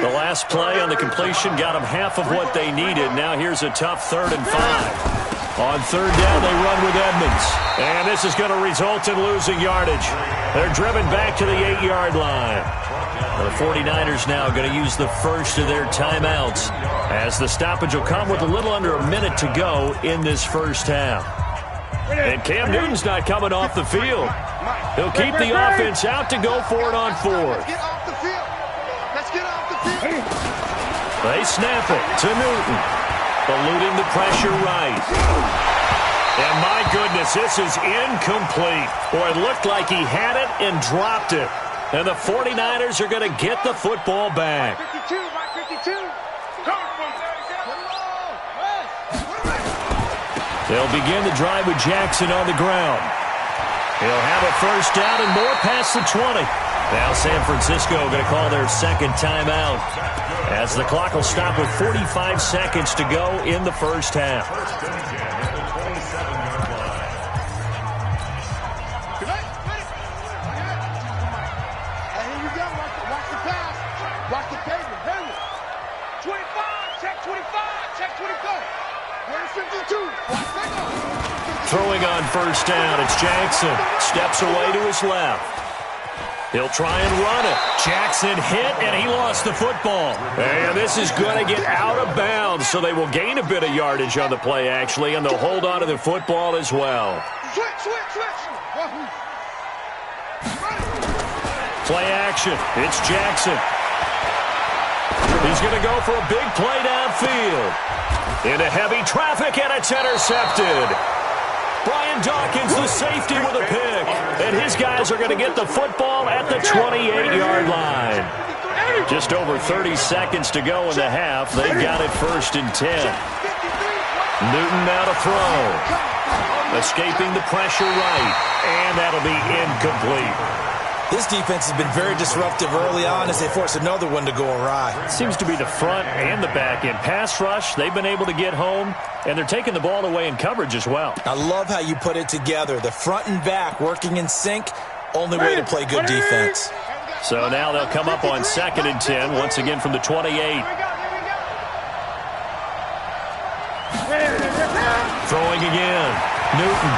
The last play on the completion got them half of what they needed. Now here's a tough 3rd and 5. On 3rd down, they run with Edmonds. And this is going to result in losing yardage. They're driven back to the 8-yard line. The 49ers now going to use the first of their timeouts as the stoppage will come with a little under a minute to go in this first half. And Cam Newton's not coming off the field. He'll keep the offense out to go for it on 4th. Get off the field. Let's get off the field. They snap it to Newton. Eluding the pressure right. And my goodness, this is incomplete. Boy, it looked like he had it and dropped it. And the 49ers are going to get the football back. 52, by 52. They'll begin the drive with Jackson on the ground. He'll have a first down and more past the 20. Now San Francisco going to call their 2nd timeout as the clock will stop with 45 seconds to go in the first half. Here you go. Watch the pass. Watch the pavement. 25. Check 25. Check 24. Where's 52? Throwing on first down, it's Jackson. Steps away to his left. He'll try and run it. Jackson hit, and he lost the football. And this is going to get out of bounds, so they will gain a bit of yardage on the play, actually, and they'll hold on to the football as well. Switch. Play action. It's Jackson. He's going to go for a big play downfield. Into heavy traffic, and it's intercepted. Brian Dawkins, the safety with a pick. And his guys are going to get the football at the 28-yard line. Just over 30 seconds to go in the half. They've got it 1st and 10. Newton now to throw. Escaping the pressure right. And that'll be incomplete. This defense has been very disruptive early on as they force another one to go awry. It seems to be the front and the back end. Pass rush, they've been able to get home, and they're taking the ball away in coverage as well. I love how you put it together. The front and back working in sync, only way to play good defense. So now they'll come up on 2nd and 10, once again from the 28. Throwing again. Newton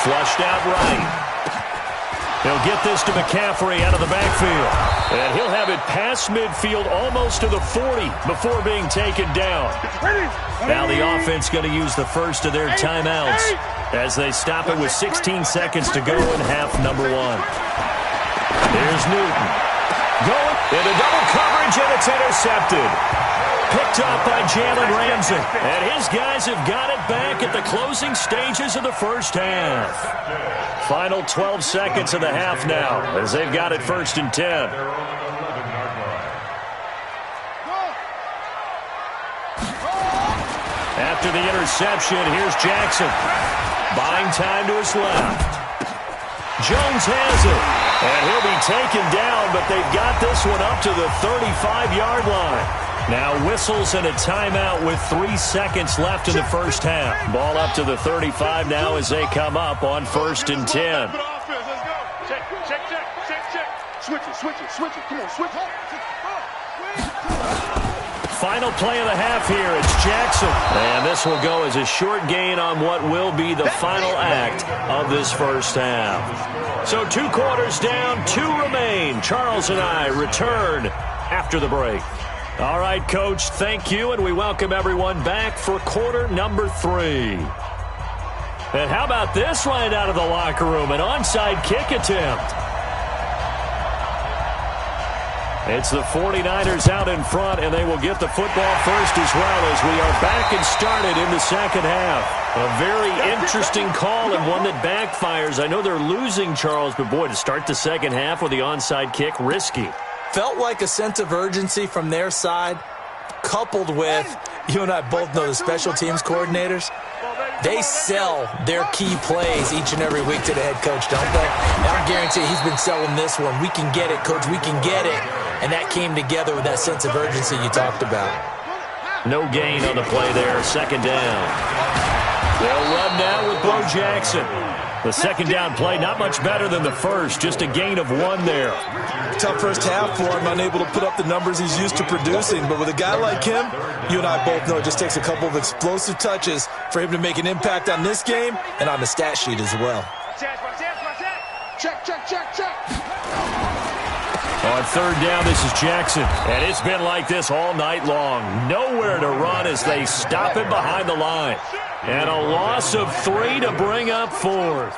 flushed out right. He'll get this to McCaffrey out of the backfield. And he'll have it past midfield almost to the 40 before being taken down. Now the offense going to use the first of their timeouts as they stop it with 16 seconds to go in half number 1. Here's Newton. Going into double coverage, and it's intercepted. Picked up by Jalen Ramsey. And his guys have got it back at the closing stages of the first half. Final 12 seconds of the half now as they've got it 1st and 10. After the interception, here's Jackson. Buying time to his left. Jones has it. And he'll be taken down, but they've got this one up to the 35-yard line. Now whistles and a timeout with 3 seconds left in the first half. Ball up to the 35 now as they come up on 1st and 10. Switch it. Come on, switch it. Final play of the half here. It's Jackson. And this will go as a short gain on what will be the final act of this first half. So 2 quarters down, 2 remain. Charles and I return after the break. All right, Coach, thank you, and we welcome everyone back for quarter number 3. And how about this right out of the locker room, an onside kick attempt. It's the 49ers out in front, and they will get the football first as well as we are back and started in the second half. A very interesting call and one that backfires. I know they're losing, Charles, but boy, to start the second half with the onside kick, risky. Felt like a sense of urgency from their side, coupled with, you and I both know the special teams coordinators, they sell their key plays each and every week to the head coach, don't they? And I guarantee he's been selling this one. We can get it, coach, we can get it. And that came together with that sense of urgency you talked about. No gain on the play there, 2nd down. They'll run now with Bo Jackson. The 2nd down play, not much better than the first, just a gain of 1 there. Tough first half for him, unable to put up the numbers he's used to producing. But with a guy like him, you and I both know it just takes a couple of explosive touches for him to make an impact on this game and on the stat sheet as well. Check. On 3rd down, this is Jackson. And it's been like this all night long. Nowhere to run as they stop him behind the line. And a loss of 3 to bring up 4th.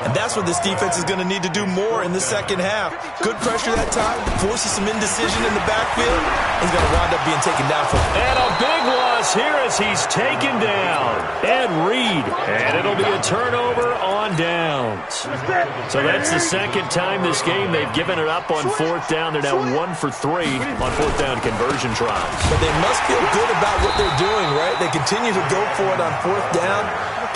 And that's what this defense is going to need to do more in the second half. Good pressure that time, forces some indecision in the backfield. He's going to wind up being taken down for. And a big loss here as he's taken down. Ed Reed. And it'll be a turnover on downs. So that's the 2nd time this game they've given it up on 4th down. They're now 1 for 3 on 4th down conversion tries. But they must feel good about what they're doing, right? They continue to go for it on 4th down.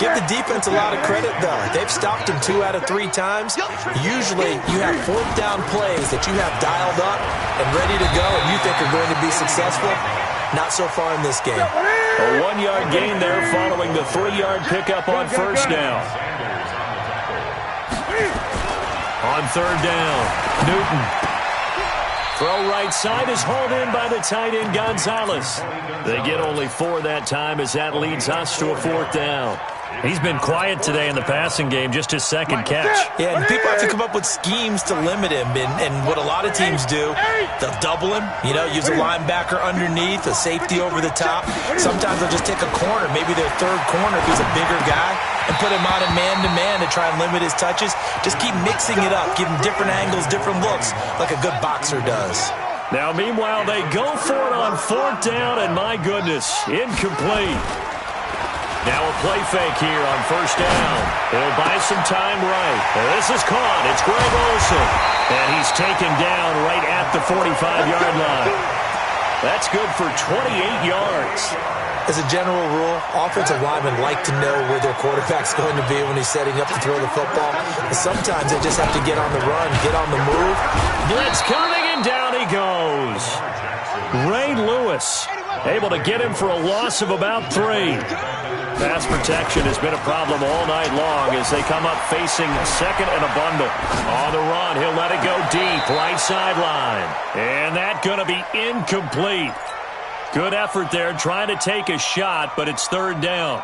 Give the defense a lot of credit, though. They've stopped him 2 out of 3 times. Usually, you have 4th down plays that you have dialed up and ready to go and you think are going to be successful. Not so far in this game. A 1-yard gain there following the 3-yard pickup on 1st down. On 3rd down, Newton. Throw right side is hauled in by the tight end Gonzalez. They get only 4 that time as that leads us to a 4th down. He's been quiet today in the passing game, just his 2nd catch. Yeah, and people have to come up with schemes to limit him. And what a lot of teams do, they'll double him, use a linebacker underneath, a safety over the top. Sometimes they'll just take a corner, maybe their 3rd corner if he's a bigger guy, and put him on a man-to-man to try and limit his touches. Just keep mixing it up, give him different angles, different looks, like a good boxer does. Now, meanwhile, they go for it on 4th down, and my goodness, incomplete. Now a play fake here on first down. He'll buy some time right. This is caught. It's Greg Olsen. And he's taken down right at the 45-yard line. That's good for 28 yards. As a general rule, offensive linemen like to know where their quarterback's going to be when he's setting up to throw the football. And sometimes they just have to get on the run, get on the move. Blitz coming, and down he goes. Ray Lewis able to get him for a loss of about 3. Pass protection has been a problem all night long as they come up facing second and a bundle. On the run, he'll let it go deep, right sideline. And that's going to be incomplete. Good effort there, trying to take a shot, but it's third down.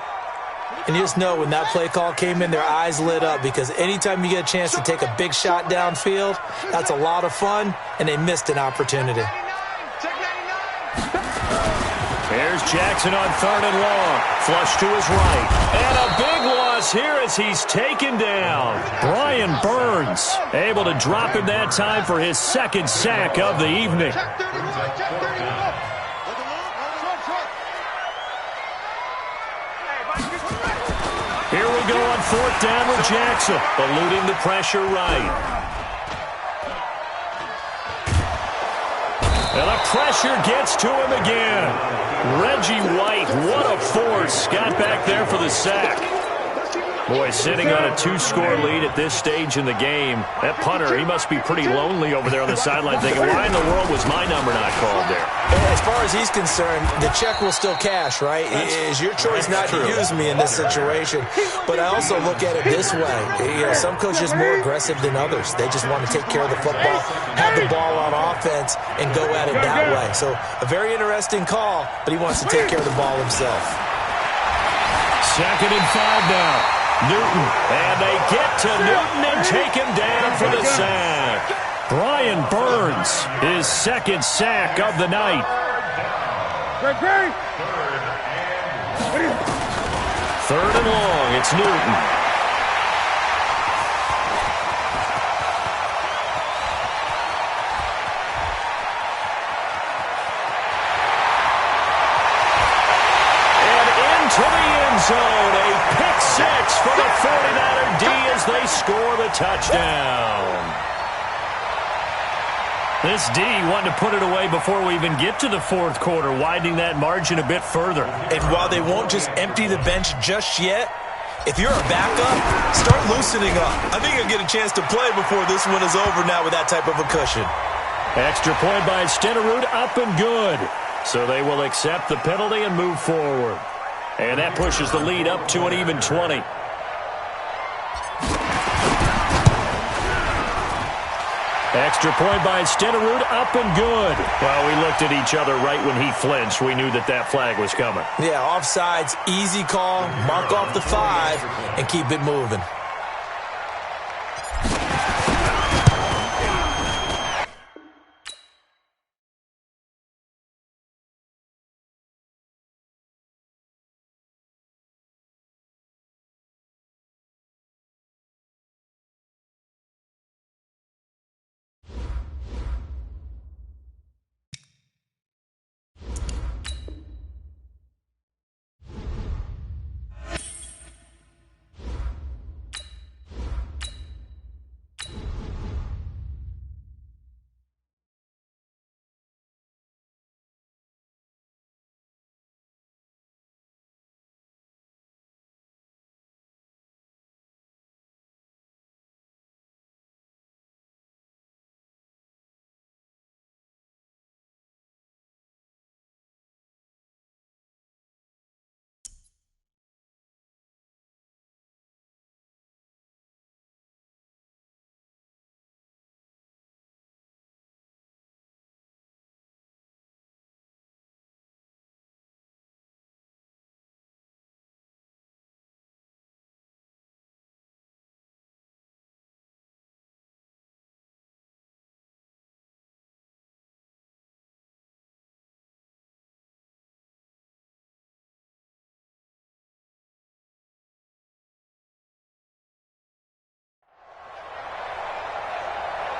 And you just know when that play call came in, their eyes lit up because anytime you get a chance to take a big shot downfield, that's a lot of fun, and they missed an opportunity. Here's Jackson on third and long. Flush to his right. And a big loss here as he's taken down. Brian Burns able to drop him that time for his second sack of the evening. Here we go on fourth down with Jackson, eluding the pressure right. And the pressure gets to him again. Reggie White, what a force, got back there for the sack. Boy, sitting on a 2-score lead at this stage in the game. That punter, he must be pretty lonely over there on the sideline thinking, why in the world was my number not called there? As far as he's concerned, the check will still cash, right? It is your choice not to use me in this situation. But I also look at it this way. You know, some coaches are more aggressive than others. They just want to take care of the football, have the ball on offense, and go at it that way. So a very interesting call, but he wants to take care of the ball himself. Second and 5 now. Newton, and they get to Newton and take him down for the sack. Brian Burns, his second sack of the night. Third and long, it's Newton. To the end zone, a pick six for the 49er D as they score the touchdown. This D wanted to put it away before we even get to the fourth quarter, widening that margin a bit further. And while they won't just empty the bench just yet, if you're a backup, start loosening up. I think you'll get a chance to play before this one is over now with that type of a cushion. Extra point by Stenerud, up and good. So they will accept the penalty and move forward. And that pushes the lead up to an even 20. Extra point by Stenerud, up and good. Well, we looked at each other right when he flinched. We knew that that flag was coming. Yeah, offsides, easy call, mark off the 5, and keep it moving.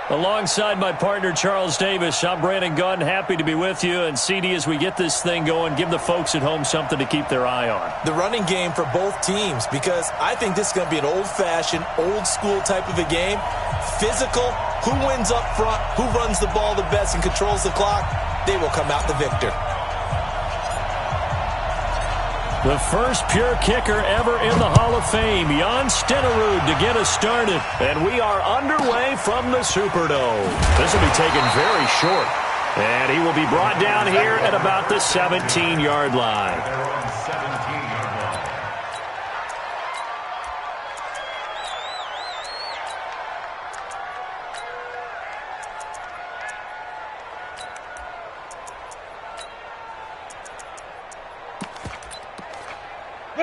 Alongside my partner, Charles Davis, I'm Brandon Gunn. Happy to be with you. And, CD, as we get this thing going, give the folks at home something to keep their eye on. The running game for both teams, because I think this is going to be an old-fashioned, old-school type of a game. Physical, who wins up front, who runs the ball the best and controls the clock, they will come out the victor. The first pure kicker ever in the Hall of Fame, Jan Stenerud, to get us started. And we are underway from the Superdome. This will be taken very short. And he will be brought down here at about the 17-yard line.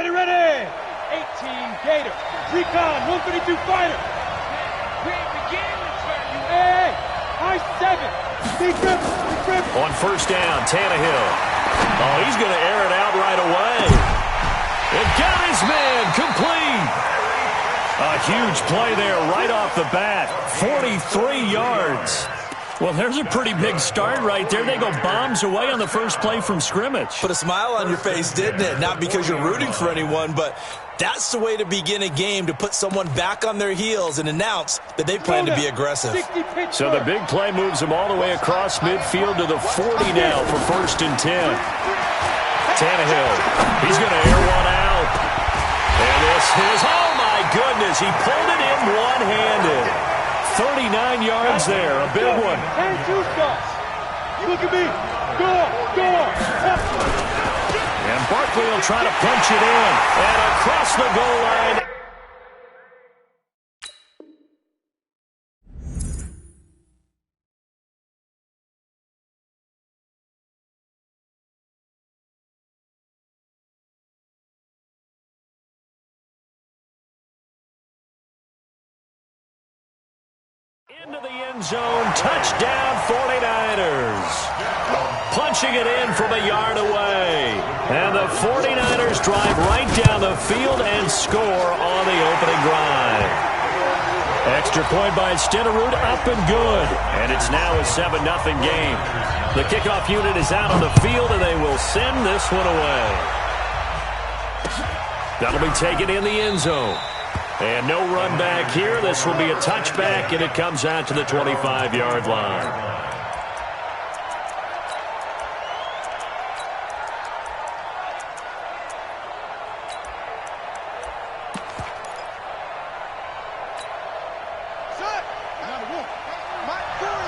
Ready. 18 Gator. Recon, 152 fighter. Hey, high 7. Big rip. On first down, Tannehill. Oh, he's going to air it out right away. It got his man complete. A huge play there right off the bat. 43 yards. Well, there's a pretty big start right there. They go bombs away on the first play from scrimmage. Put a smile on your face, didn't it? Not because you're rooting for anyone, but that's the way to begin a game, to put someone back on their heels and announce that they plan to be aggressive. So the big play moves them all the way across midfield to the 40 now for first and 10. Tannehill, he's going to air one out. And this is, oh my goodness, he pulled it in one-handed. 39 yards there, a big one. And 2 stops. Look at me. Go. And Barkley will try to punch it in. And across the goal line. Into the end zone, touchdown 49ers. Punching it in from a yard away. And the 49ers drive right down the field and score on the opening drive. Extra point by Stenerud, up and good. And it's now a 7-0 game. The kickoff unit is out on the field, and they will send this one away. That'll be taken in the end zone. And no run back here. This will be a touchback, and it comes out to the 25-yard line. Set. Mike 40.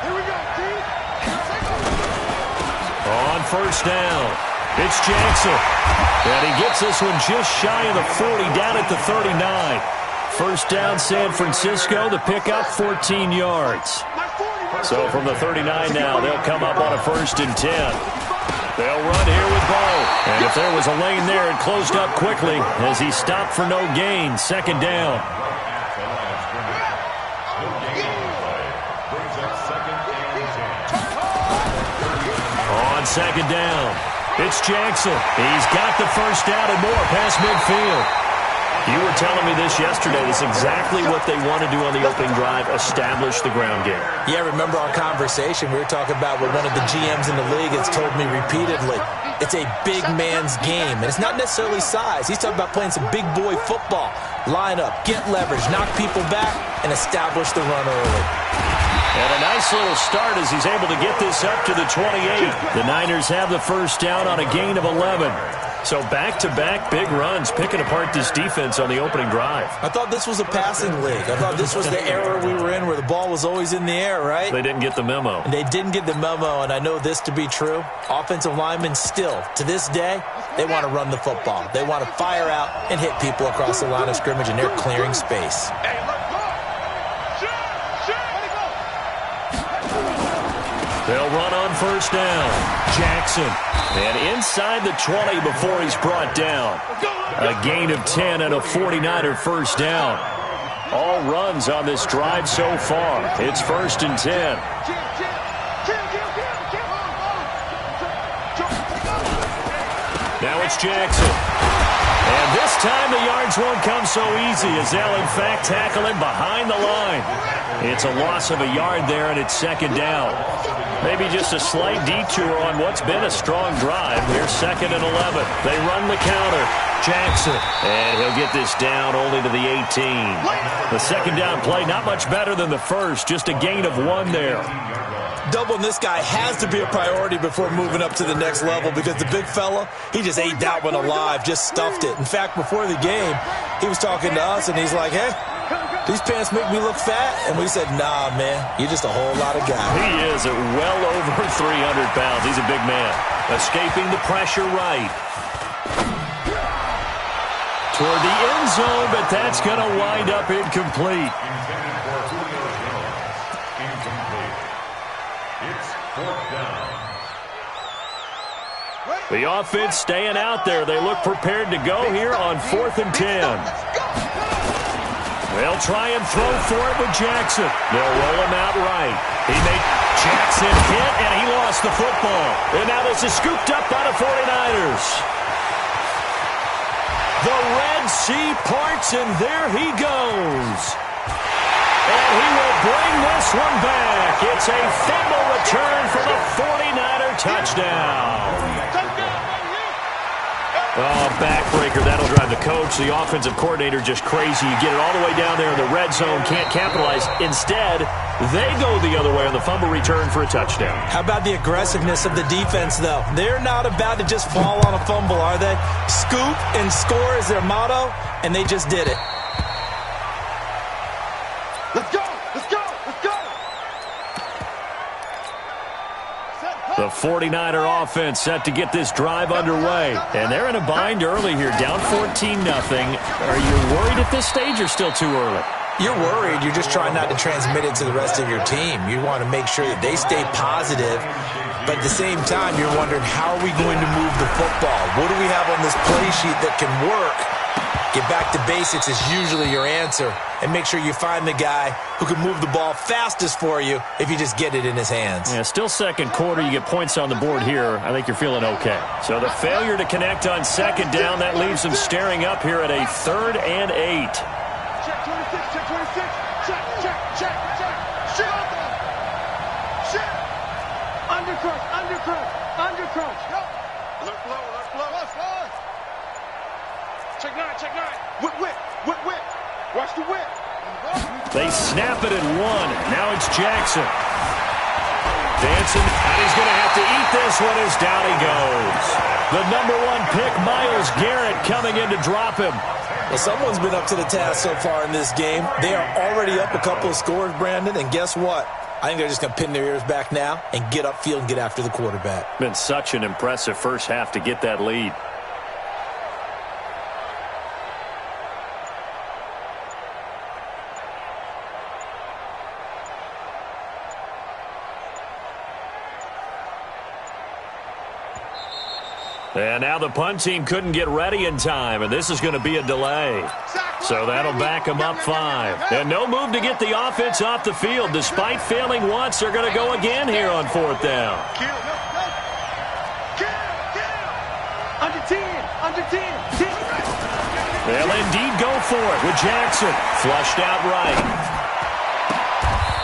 Here we go, team. On first down, it's Jackson. And he gets this one just shy of the 40, down at the 39. First down, San Francisco. The pickup, 14 yards. So from the 39 now, they'll come up on a first and 10. They'll run here with Bo. And if there was a lane there, it closed up quickly as he stopped for no gain. Second down. On second down, it's Jackson. He's got the first down and more past midfield. You were telling me this yesterday. This is exactly what they want to do on the opening drive, establish the ground game. Yeah, remember our conversation. We were talking about what one of the GMs in the league has told me repeatedly. It's a big man's game, and it's not necessarily size. He's talking about playing some big boy football. Line up, get leverage, knock people back, and establish the run early. And a nice little start as he's able to get this up to the 28. The Niners have the first down on a gain of 11. So back-to-back big runs, picking apart this defense on the opening drive. I thought this was a passing league. I thought this was the era we were in where the ball was always in the air, right? They didn't get the memo. And they didn't get the memo, and I know this to be true. Offensive linemen still, to this day, they want to run the football. They want to fire out and hit people across the line of scrimmage, and they're clearing space. They'll run on first down. Jackson. And inside the 20 before he's brought down. A gain of 10 and a 49er first down. All runs on this drive so far. It's first and 10. Now it's Jackson. And this time the yards won't come so easy as they'll, in fact, tackle him behind the line. It's a loss of a yard there, and it's second down. Maybe just a slight detour on what's been a strong drive. Here's 2nd and 11. They run the counter. Jackson. And he'll get this down only to the 18. The second down play, not much better than the first. Just a gain of 1 there. Doubling this guy has to be a priority before moving up to the next level because the big fella, he just ate that one alive, just stuffed it. In fact, before the game, he was talking to us, and he's like, hey, these pants make me look fat. And we said, nah, man, you're just a whole lot of guy. He is at well over 300 pounds. He's a big man. Escaping the pressure right. Toward the end zone, but that's going to wind up incomplete. The offense staying out there. They look prepared to go here on 4th and 10. They'll try and throw for it with Jackson. They'll roll him out right. He made Jackson hit, and he lost the football. And now this is scooped up by the 49ers. The Red Sea parts, and there he goes. And he will bring this one back. It's a fumble return for the 49er touchdown. Oh, backbreaker. That'll drive the coach, the offensive coordinator, just crazy. You get it all the way down there in the red zone, can't capitalize. Instead, they go the other way on the fumble return for a touchdown. How about the aggressiveness of the defense, though? They're not about to just fall on a fumble, are they? Scoop and score is their motto, and they just did it. Let's go! Let's go! Let's go! The 49er offense set to get this drive underway. And they're in a bind early here, down 14-0. Are you worried at this stage or still too early? You're worried. You're just trying not to transmit it to the rest of your team. You want to make sure that they stay positive. But at the same time, you're wondering, how are we going to move the football? What do we have on this play sheet that can work? Get back to basics is usually your answer. And make sure you find the guy who can move the ball fastest for you if you just get it in his hands. Yeah, still second quarter. You get points on the board here. I think you're feeling okay. So the failure to connect on second down, that leaves them staring up here at a 3rd and 8. Check 26, check 26. Check, check, check, check. Shit. Shit. Undercrunch, undercrunch, undercrunch. Yep. Alert flow, alert flow. Let's go. Check 9, check 9. Whip, whip, whip, whip. Watch the whip. They snap it at 1. Now it's Jackson. Dancing, and he's going to have to eat this one as down he goes. The number 1 pick, Myles Garrett, coming in to drop him. Well, someone's been up to the task so far in this game. They are already up a couple of scores, Brandon, and guess what? I think they're just going to pin their ears back now and get upfield and get after the quarterback. Been such an impressive first half to get that lead. And now the punt team couldn't get ready in time, and this is going to be a delay. So that'll back them up 5. And no move to get the offense off the field. Despite failing once, they're going to go again here on 4th down. Under 10, under 10, 10. They'll indeed go for it with Jackson. Flushed out right.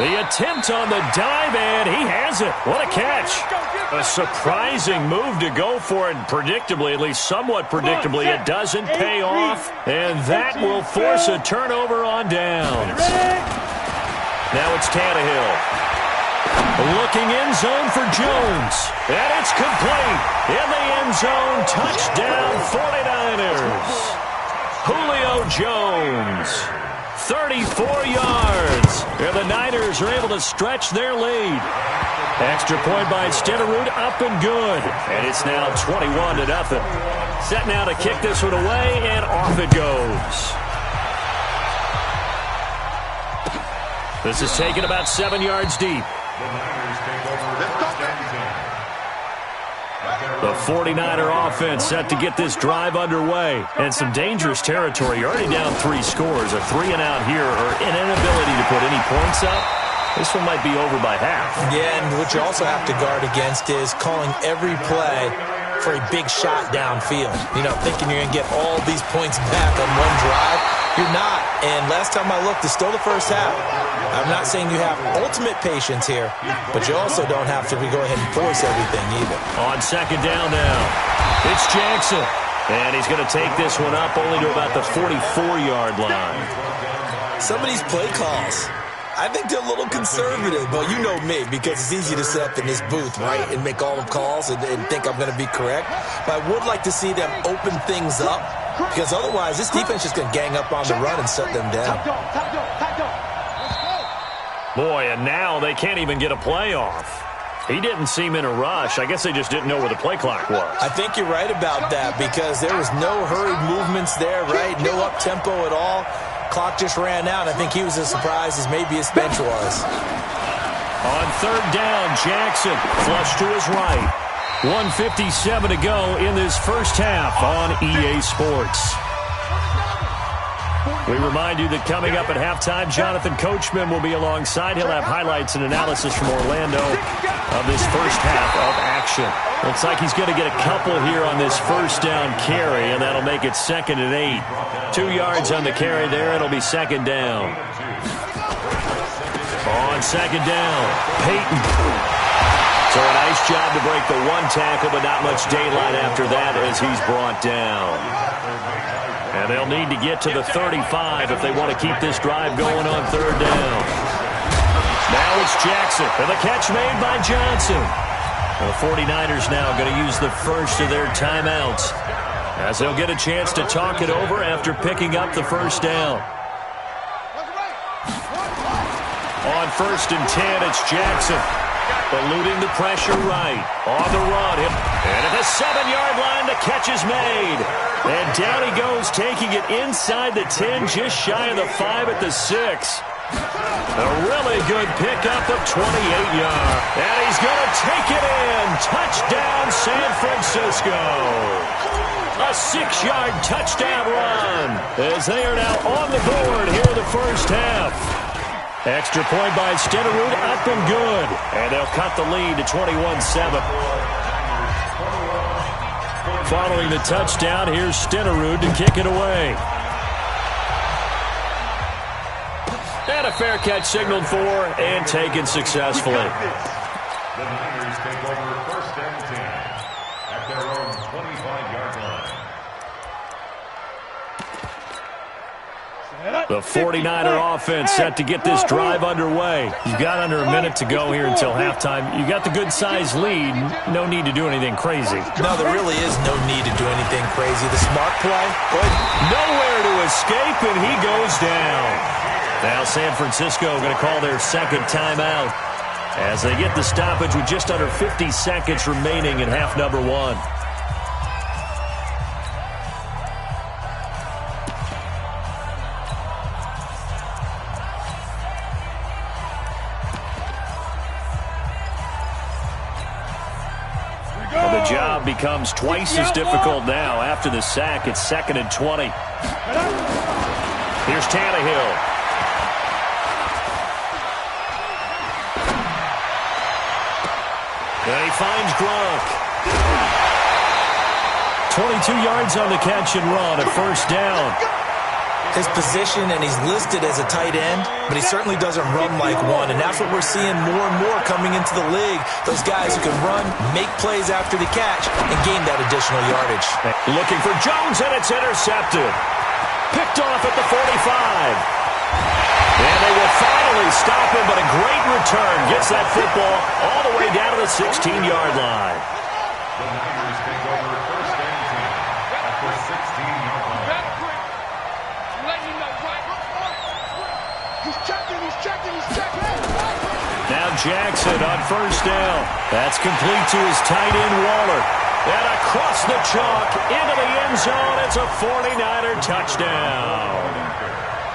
The attempt on the dive, and he has it. What a catch. A surprising move to go for it. Predictably, at least somewhat predictably, it doesn't pay off. And that will force a turnover on downs. Now it's Tannehill. Looking end zone for Jones. And it's complete. In the end zone, touchdown 49ers. Julio Jones. 34 yards. And the Niners are able to stretch their lead. Extra point by Stenerud, up and good. And it's now 21-0. Set now to kick this one away, and off it goes. This is taken about 7 yards deep. The 49er offense set to get this drive underway. And some dangerous territory. You're already down 3 scores. A 3 and out here, or an inability to put any points up. This one might be over by half. Yeah, and what you also have to guard against is calling every play for a big shot downfield. You know, thinking you're going to get all these points back on one drive. You're not. And last time I looked, it's still the first half. I'm not saying you have ultimate patience here, but you also don't have to go ahead and force everything either. On second down now, it's Jackson. And he's going to take this one up only to about the 44-yard line. Some of these play calls, I think they're a little conservative, but you know me, because it's easy to sit up in this booth, right, and make all the calls and think I'm going to be correct. But I would like to see them open things up, because otherwise this defense is going to gang up on the run and shut them down. Boy, and now they can't even get a play off. He didn't seem in a rush. I guess they just didn't know where the play clock was. I think you're right about that, because there was no hurried movements there, right? No up-tempo at all. Clock just ran out. I think he was as surprised as maybe his bench was. On third down, Jackson flush to his right. 1:57 to go in this first half on EA Sports. We remind you that coming up at halftime, Jonathan Coachman will be alongside. He'll have highlights and analysis from Orlando of this first half of action. Looks like he's going to get a couple here on this first down carry, and that'll make it 2nd and 8. 2 yards on the carry there. It'll be second down. On second down, Peyton. So a nice job to break the one tackle, but not much daylight after that as he's brought down. And they'll need to get to the 35 if they want to keep this drive going on third down. Now it's Jackson, and the catch made by Johnson. The 49ers now going to use the first of their timeouts, as they'll get a chance to talk it over after picking up the first down. On 1st and 10, it's Jackson, eluding the pressure right. On the run, and at the 7-yard line, the catch is made. And down he goes, taking it inside the 10, just shy of the 5 at the 6. A really good pickup of 28 yards. And he's going to take it in. Touchdown, San Francisco. A 6-yard touchdown run, as they are now on the board here in the first half. Extra point by Stenerud, up and good. And they'll cut the lead to 21-7. Following the touchdown, here's Stenerud to kick it away. And a fair catch signaled for and taken successfully. The Niners take over 1st and 10 at their own 25-yard line. The 49er offense set to get this drive underway. You've got under a minute to go here until halftime. You got the good-sized lead. No need to do anything crazy. No, there really is no need to do anything crazy. The smart play, nowhere to escape, and he goes down. Now San Francisco going to call their second timeout as they get the stoppage with just under 50 seconds remaining in half number 1. The job becomes twice as difficult now. After the sack, it's 2nd and 20. Here's Tannehill. And he finds Gronk. 22 yards on the catch and run at first down. His position, and he's listed as a tight end, but he certainly doesn't run like one, and that's what we're seeing more and more coming into the league. Those guys who can run, make plays after the catch, and gain that additional yardage. Looking for Jones, and it's intercepted. Picked off at the 45. And they will finally stop him, but a great return gets that football all the way down to the 16-yard line. The Niners take over 1st and 10 at the 16-yard line. He's checking. Now Jackson on first down. That's complete to his tight end, Waller. And across the chalk into the end zone. It's a 49er touchdown.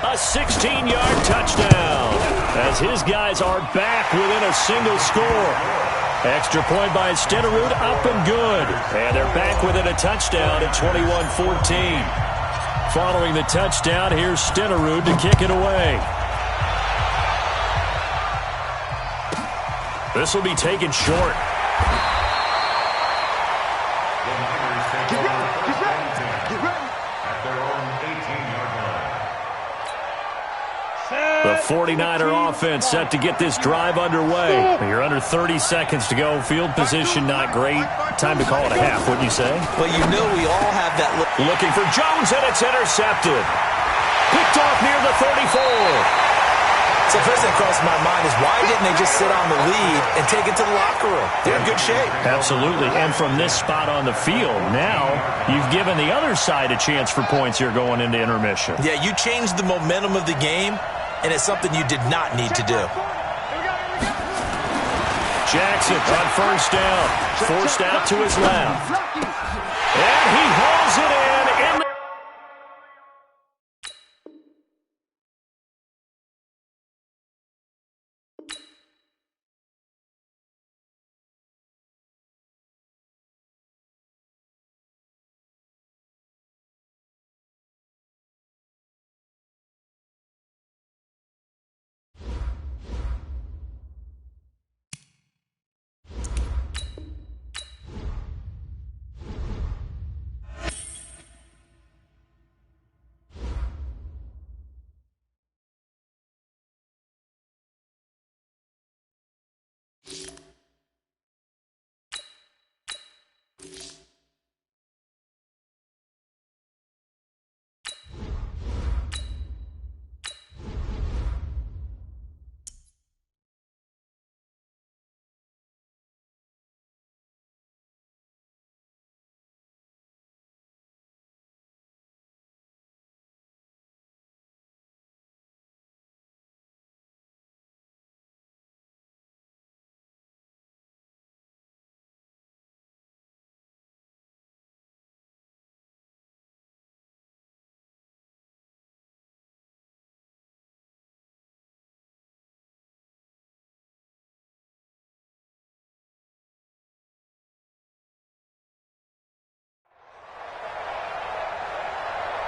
A 16-yard touchdown as his guys are back within a single score. Extra point by Stenerud, up and good. And they're back within a touchdown at 21-14. Following the touchdown, here's Stenerud to kick it away. This will be taken short. The The 49er offense set to get this drive underway. You're under 30 seconds to go. Field position not great. Time to call it a half, wouldn't you say? Well, you know we all have that look. Looking for Jones, and it's intercepted. Picked off near the 34. So first thing that crosses my mind is why didn't they just sit on the lead and take it to the locker room? They're in good shape. Absolutely. And from this spot on the field, now you've given the other side a chance for points here going into intermission. Yeah, you changed the momentum of the game, and it's something you did not need to do. Jackson on first down. Forced out to his left. And he hauls it in.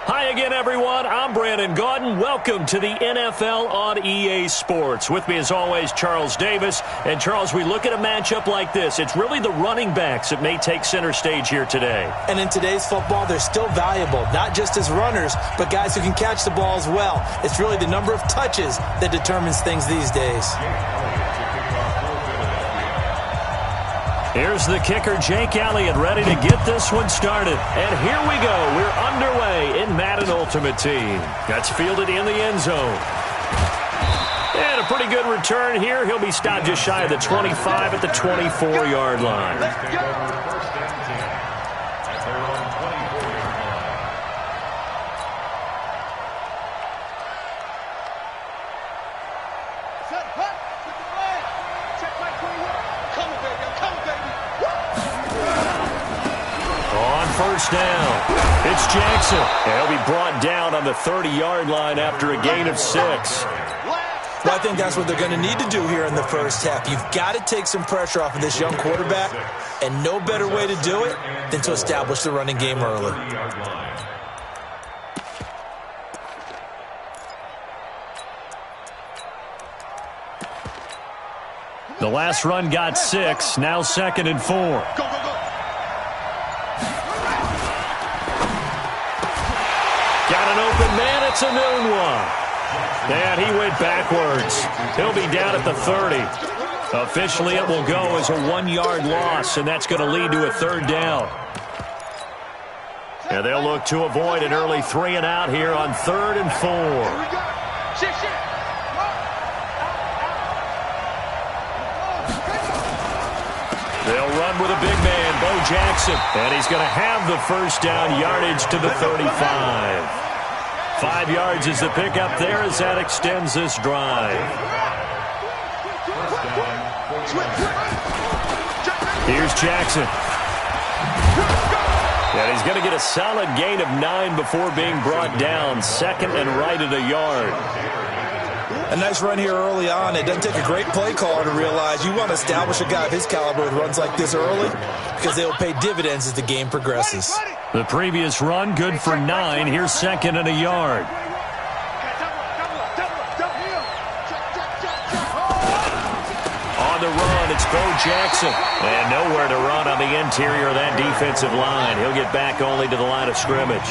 Hi again, everyone. I'm Brandon Gaudin. Welcome to the NFL on EA Sports. With me, as always, Charles Davis. And, Charles, we look at a matchup like this. It's really the running backs that may take center stage here today. And in today's football, they're still valuable, not just as runners, but guys who can catch the ball as well. It's really the number of touches that determines things these days. Here's the kicker, Jake Elliott, ready to get this one started. And here we go. We're underway in Madden Ultimate Team. That's fielded in the end zone. And a pretty good return here. He'll be stopped just shy of the 25 at the 24-yard line. First down. It's Jackson. And he'll be brought down on the 30-yard line after a gain of 6. Well, I think that's what they're going to need to do here in the first half. You've got to take some pressure off of this young quarterback, and no better way to do it than to establish the running game early. The last run got 6. Now 2nd and 4. Open man, it's a noon one. And he went backwards. He'll be down at the 30. Officially, it will go as a 1-yard loss, and that's going to lead to a 3rd down. And they'll look to avoid an early 3-and-out here on 3rd and 4. They'll run with a big man, Bo Jackson. And he's going to have the first down yardage to the 35. 5 yards is the pickup there as that extends this drive. Here's Jackson. And he's going to get a solid gain of 9 before being brought down. 2nd and right at a yard. A nice run here early on. It doesn't take a great play caller to realize you want to establish a guy of his caliber with runs like this early because they will pay dividends as the game progresses. The previous run, good for 9. Here's 2nd and a yard. On the run, it's Bo Jackson. And nowhere to run on the interior of that defensive line. He'll get back only to the line of scrimmage.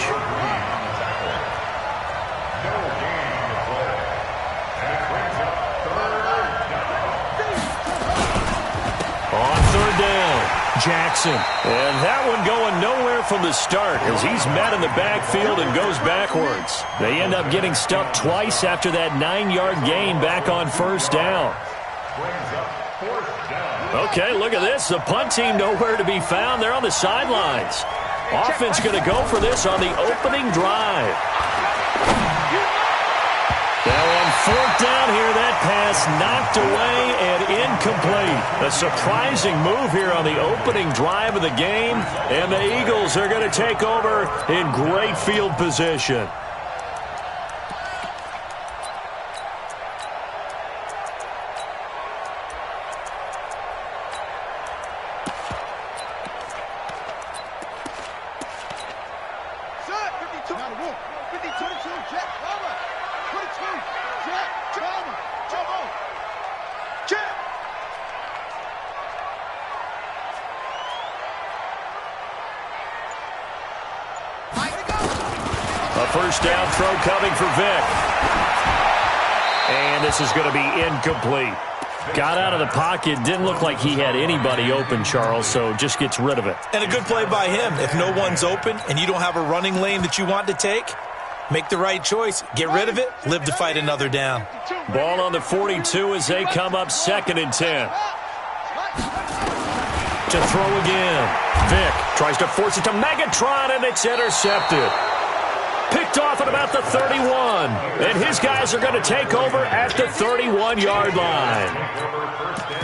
Jackson. And that one going nowhere from the start as he's met in the backfield and goes backwards. They end up getting stuffed twice after that 9-yard gain back on first down. Okay, look at this. The punt team nowhere to be found. They're on the sidelines. Offense going to go for this on the opening drive. Now on fourth down here, that pass knocked away and incomplete. A surprising move here on the opening drive of the game, and the Eagles are going to take over in great field position. First down throw coming for Vic. And this is going to be incomplete. Got out of the pocket. Didn't look like he had anybody open, Charles, so just gets rid of it. And a good play by him. If no one's open and you don't have a running lane that you want to take, make the right choice. Get rid of it. Live to fight another down. Ball on the 42 as they come up 2nd and 10. To throw again. Vic tries to force it to Megatron, and it's intercepted. Picked off at about the 31. And his guys are going to take over at the 31-yard line.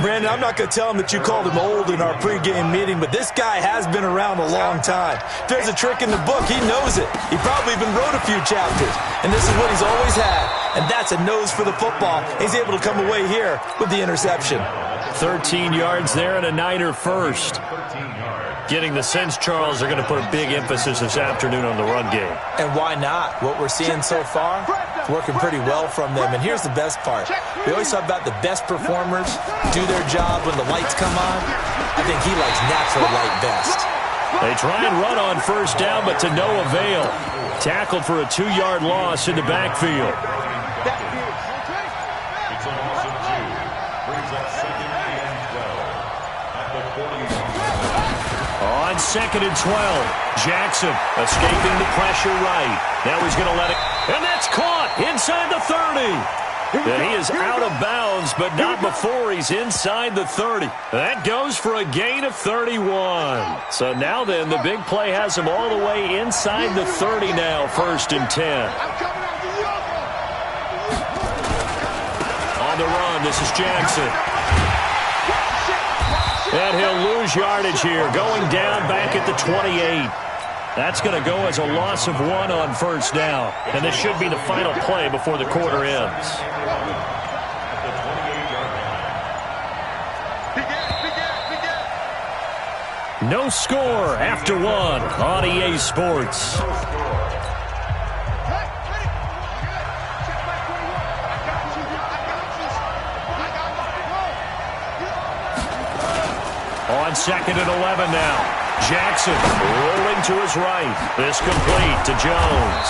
Brandon, I'm not going to tell him that you called him old in our pregame meeting, but this guy has been around a long time. If there's a trick in the book, he knows it. He probably even wrote a few chapters. And this is what he's always had. And that's a nose for the football. He's able to come away here with the interception. 13 yards there and a Niner first. Getting the sense, Charles, they're going to put a big emphasis this afternoon on the run game. And why not? What we're seeing so far, it's working pretty well from them. And here's the best part. We always talk about the best performers do their job when the lights come on. I think he likes natural light best. They try and run on first down, but to no avail. Tackled for a 2-yard loss in the backfield. It's a loss of 2. Brings up 2nd and 12 at the 40. On 2nd and 12, Jackson escaping the pressure right. Now he's going to let it. And that's caught inside the 30. And he is out of bounds, but not before he's inside the 30. That goes for a gain of 31. So now then, the big play has him all the way inside the 30 now, 1st and 10. On the run, this is Jackson. And he'll lose yardage here, going down back at the 28. That's going to go as a loss of 1 on first down. And this should be the final play before the quarter ends. No score after 1 on EA Sports. On 2nd and 11 now. Jackson rolling to his right. This complete to Jones.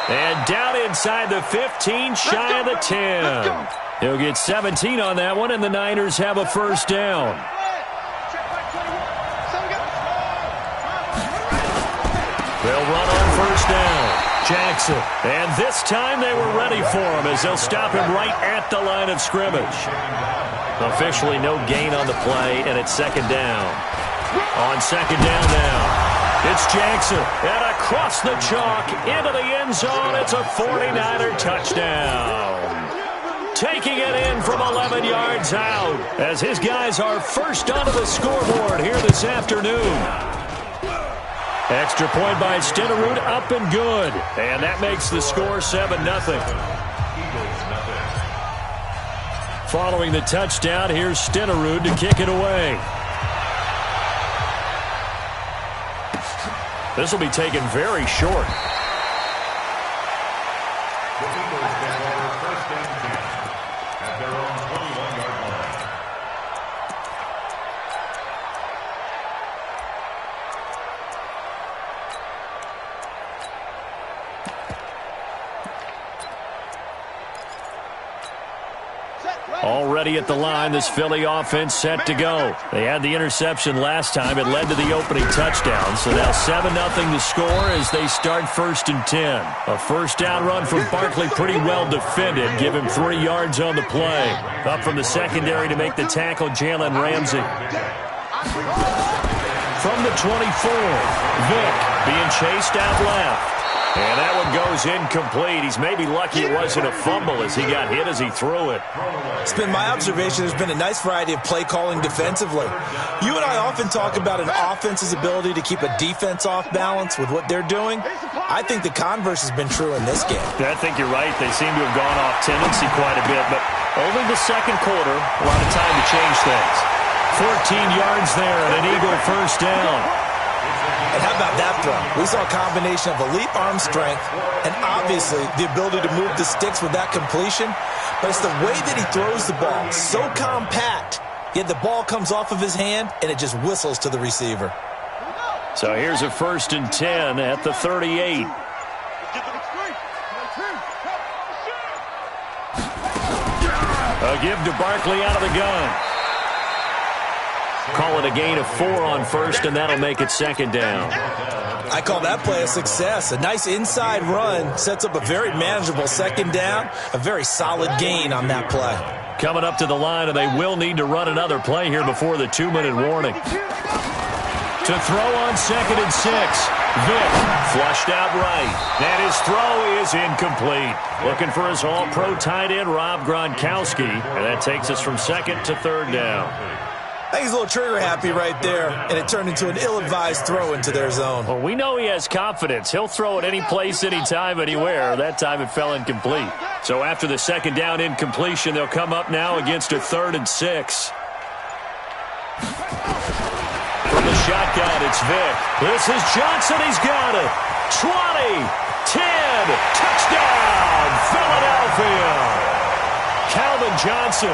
And down inside the 15, shy of the 10. He'll get 17 on that one, and the Niners have a first down. They'll run on first down. Jackson. And this time they were ready for him as they'll stop him right at the line of scrimmage. Officially no gain on the play, and it's 2nd down. On 2nd down now, it's Jackson. And across the chalk into the end zone, it's a 49er touchdown. Taking it in from 11 yards out as his guys are first onto the scoreboard here this afternoon. Extra point by Stenerud, up and good. And that makes the score 7-0. Following the touchdown, here's Stenerud to kick it away. This will be taken very short. The Eagles get over 1st and 10 at their own 21-yard line. Already at the line, this Philly offense set to go. They had the interception last time. It led to the opening touchdown. So now 7-0 to score as they start 1st and 10. A first down run from Barkley, pretty well defended. Give him 3 yards on the play. Up from the secondary to make the tackle, Jalen Ramsey. From the 24, Vick being chased out left. And that one goes incomplete. He's maybe lucky it wasn't a fumble as he got hit as he threw it. It's been my observation there's been a nice variety of play calling defensively. You and I often talk about an offense's ability to keep a defense off balance with what they're doing. I think the converse has been true in this game. I think you're right. They seem to have gone off tendency quite a bit, but only the second quarter, a lot of time to change things. 14 yards there and an Eagle first down. And how about that throw? We saw a combination of elite arm strength and obviously the ability to move the sticks with that completion. But it's the way that he throws the ball. So compact, yet the ball comes off of his hand and it just whistles to the receiver. So here's a 1st and 10 at the 38. A give to Barkley out of the gun. Call it a gain of 4 on first, and that'll make it 2nd down. I call that play a success. A nice inside run sets up a very manageable 2nd down. A very solid gain on that play. Coming up to the line, and they will need to run another play here before the 2-minute warning. To throw on 2nd and 6. Vick flushed out right. And his throw is incomplete. Looking for his all-pro tight end, Rob Gronkowski. And that takes us from 2nd to 3rd down. I think he's a little trigger happy right there, and it turned into an ill-advised throw into their zone. Well, we know he has confidence. He'll throw it any place, anytime, anywhere. That time it fell incomplete. So after the 2nd down incompletion, they'll come up now against a 3rd and 6. From the shotgun, it's Vick. This is Johnson. He's got it. 20, 10, touchdown, Philadelphia. Calvin Johnson,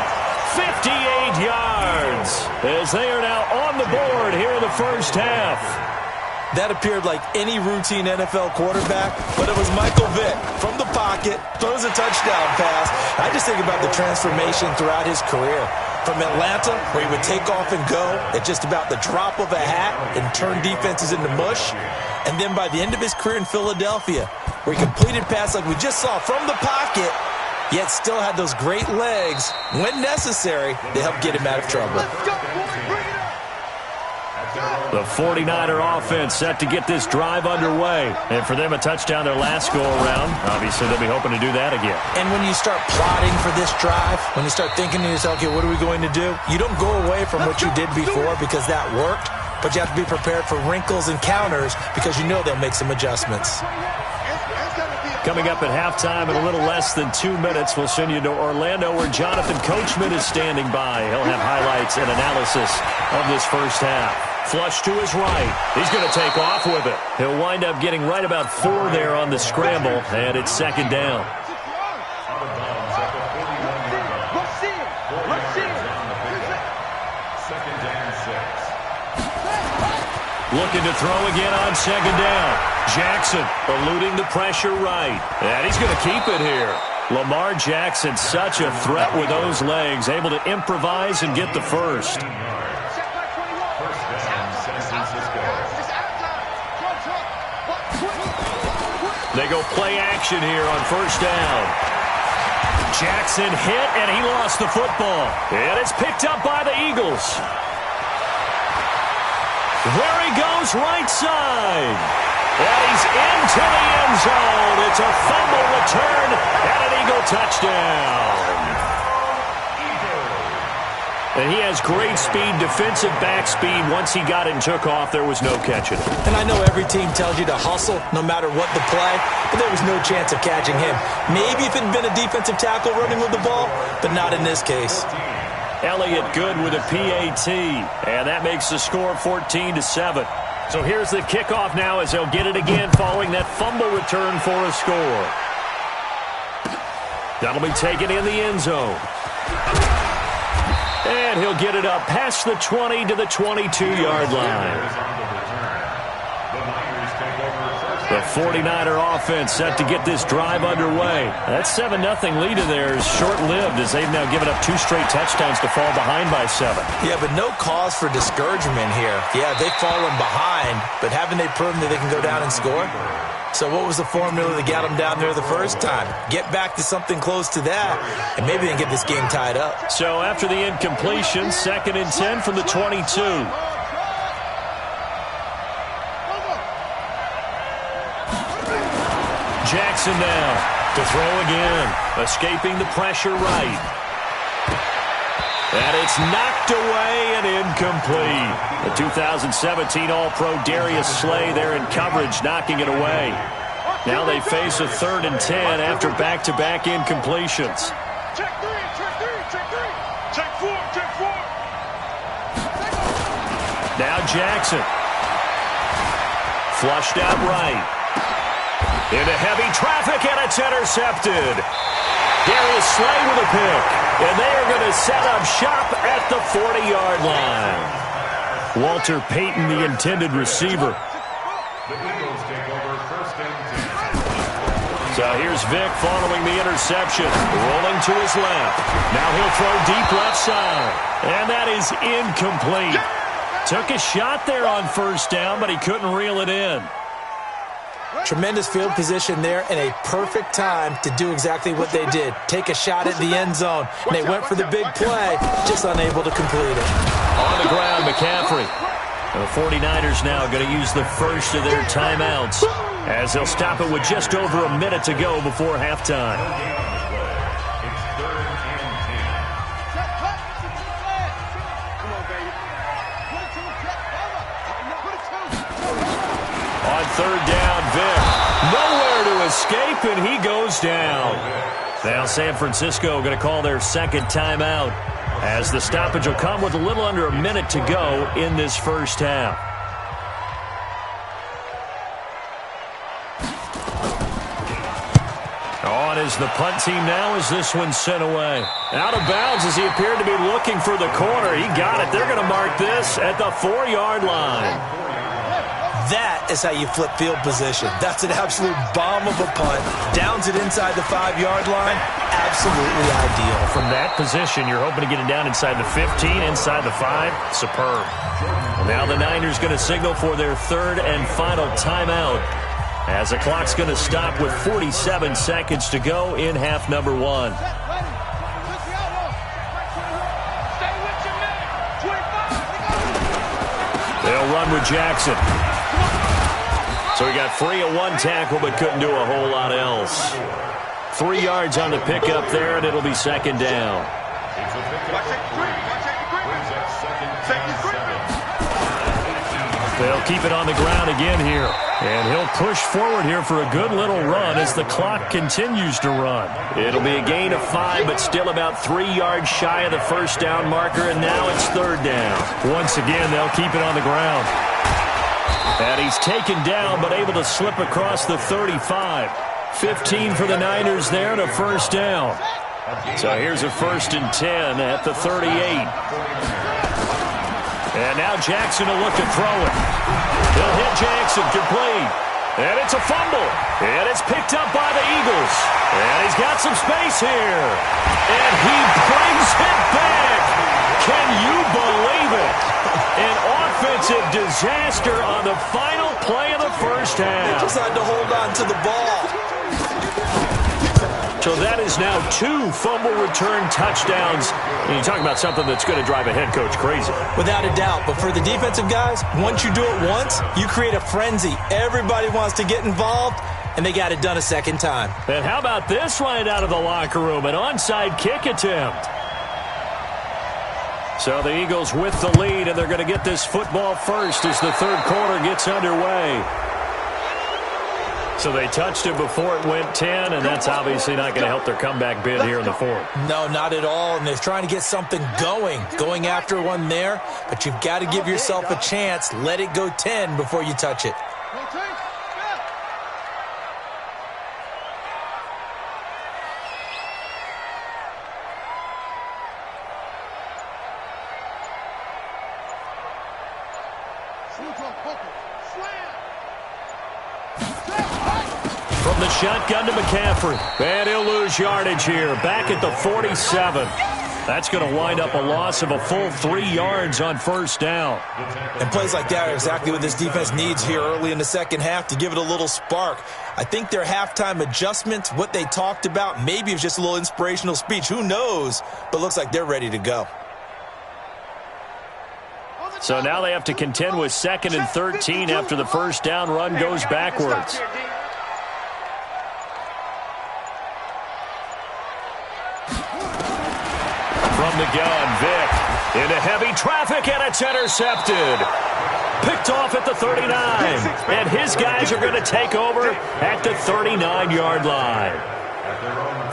58 yards, as they are now on the board here in the first half. That appeared like any routine NFL quarterback, but it was Michael Vick from the pocket, throws a touchdown pass. I just think about the transformation throughout his career. From Atlanta, where he would take off and go at just about the drop of a hat and turn defenses into mush. And then by the end of his career in Philadelphia, where he completed pass like we just saw from the pocket, yet still had those great legs, when necessary, to help get him out of trouble. The 49er offense set to get this drive underway. And for them, a touchdown their last go-around. Obviously, they'll be hoping to do that again. And when you start plotting for this drive, when you start thinking to yourself, okay, what are we going to do? You don't go away from what you did before because that worked, but you have to be prepared for wrinkles and counters because you know they'll make some adjustments. Coming up at halftime in a little less than 2 minutes, we'll send you to Orlando where Jonathan Coachman is standing by. He'll have highlights and analysis of this first half. Flush to his right. He's going to take off with it. He'll wind up getting right about 4 there on the scramble, and it's 2nd down. Looking to throw again on 2nd down. Jackson eluding the pressure right. And he's going to keep it here. Lamar Jackson, such a threat with those legs, able to improvise and get the first. They go play action here on 1st down. Jackson hit, and he lost the football. And it's picked up by the Eagles. There he goes, right side. And he's into the end zone. It's a fumble return and an Eagle touchdown. And he has great speed, defensive back speed. Once he got it and took off, there was no catching it. And I know every team tells you to hustle no matter what the play, but there was no chance of catching him. Maybe if it had been a defensive tackle running with the ball, but not in this case. Elliott good with a PAT, and that makes the score 14-7. So here's the kickoff now as they'll get it again following that fumble return for a score. That'll be taken in the end zone. And he'll get it up past the 20 to the 22-yard line. The Niners take over 1st The 49er offense set to get this drive underway. That 7-0 lead of theirs short-lived as they've now given up 2 straight touchdowns to fall behind by 7. Yeah, but no cause for discouragement here. Yeah, they've fallen behind, but haven't they proven that they can go down and score? So what was the formula that got them down there the first time? Get back to something close to that, and maybe they can get this game tied up. So after the incompletion, 2nd and 10 from the 22. Jackson now to throw again, escaping the pressure right. And it's knocked away and incomplete. The 2017 All-Pro Darius Slay there in coverage, knocking it away. Now they face a 3rd and 10 after back-to-back incompletions. Check 3, check 3, check 3. Check 4, check 4. Now Jackson. Flushed out right. Into heavy traffic, and it's intercepted. Darius Slay with a pick, and they are going to set up shop at the 40-yard line. Walter Payton, the intended receiver. The Eagles take over 1st and 10. So here's Vick following the interception, rolling to his left. Now he'll throw deep left side, and that is incomplete. Took a shot there on 1st down, but he couldn't reel it in. Tremendous field position there and a perfect time to do exactly what they did. Take a shot at the end zone. And they went for the big play, just unable to complete it. On the ground, McCaffrey. And the 49ers now going to use the first of their timeouts as they'll stop it with just over a minute to go before halftime. It's 3rd and 10. On 3rd down, Vick. Nowhere to escape, and he goes down. Now San Francisco going to call their 2nd timeout as the stoppage will come with a little under a minute to go in this 1st half. On is the punt team now as this one's sent away. Out of bounds as he appeared to be looking for the corner. He got it. They're going to mark this at the 4-yard line. That is how you flip field position. That's an absolute bomb of a punt. Downs it inside the 5-yard line. Absolutely ideal. From that position, you're hoping to get it down inside the 15, inside the 5. Superb. Now the Niners going to signal for their 3rd and final timeout as the clock's going to stop with 47 seconds to go in half number 1. They'll run with Jackson. So he got free of 1 tackle but couldn't do a whole lot else. 3 yards on the pickup there, and it'll be 2nd down. They'll keep it on the ground again here. And he'll push forward here for a good little run as the clock continues to run. It'll be a gain of 5, but still about 3 yards shy of the 1st down marker, and now it's 3rd down. Once again, they'll keep it on the ground. And he's taken down, but able to slip across the 35. 15 for the Niners there and a 1st down. So here's a 1st and 10 at the 38. And now Jackson will look to throw it. He'll hit Jackson, complete. And it's a fumble. And it's picked up by the Eagles. And he's got some space here. And he brings it back. Can you believe it? An offensive disaster on the final play of the 1st half. They just had to hold on to the ball. So that is now 2 fumble return touchdowns. And you talk about something that's going to drive a head coach crazy. Without a doubt. But for the defensive guys, once you do it once, you create a frenzy. Everybody wants to get involved, and they got it done a 2nd time. And how about this right out of the locker room? An onside kick attempt. So the Eagles with the lead, and they're going to get this football first as the 3rd quarter gets underway. So they touched it before it went 10, and that's obviously not going to help their comeback bid here in the 4th. No, not at all, and they're trying to get something going after one there, but you've got to give yourself a chance. Let it go 10 before you touch it. Slam! From the shotgun to McCaffrey. And he'll lose yardage here. Back at the 47. That's going to wind up a loss of a full 3 yards on first down. And plays like that are exactly what this defense needs here early in the second half to give it a little spark. I think their halftime adjustments, what they talked about, maybe it was just a little inspirational speech. Who knows? But looks like they're ready to go. So now they have to contend with 2nd and 13 after the first down run goes backwards. From the gun, Vick into heavy traffic, and it's intercepted. Picked off at the 39, and his guys are going to take over at the 39-yard line.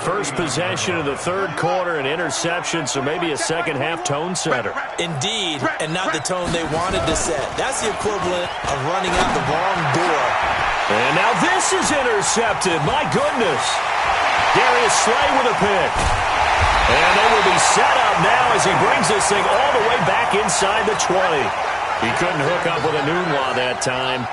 First possession of the third quarter, an interception, so maybe a second-half tone setter. Indeed, and not the tone they wanted to set. That's the equivalent of running out the wrong door. And now this is intercepted. My goodness. Darius Slay with a pick. And they will be set up now as he brings this thing all the way back inside the 20. He couldn't hook up with a Nunwa that time.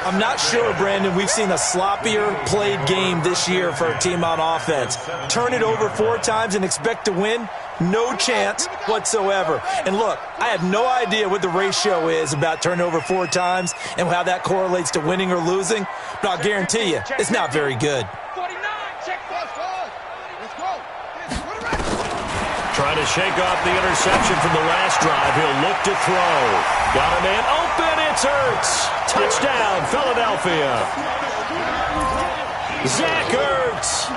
I'm not sure, Brandon, we've seen a sloppier played game this year for a team on offense. Turn it over 4 times and expect to win? No chance whatsoever. And look, I have no idea what the ratio is about turning over 4 times and how that correlates to winning or losing, but I'll guarantee you, it's not very good. Trying to shake off the interception from the last drive. He'll look to throw. Got a man open. It's Ertz. Touchdown, Philadelphia. Zach Ertz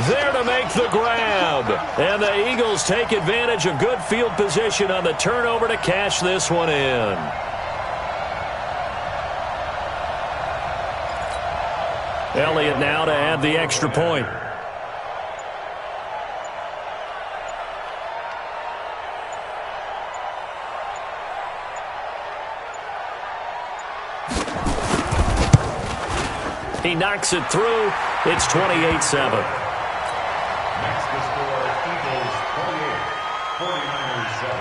there to make the grab. And the Eagles take advantage of good field position on the turnover to cash this one in. Elliott now to add the extra point. He knocks it through. It's 28-7. Next to score, Eagles 28, 49ers 7.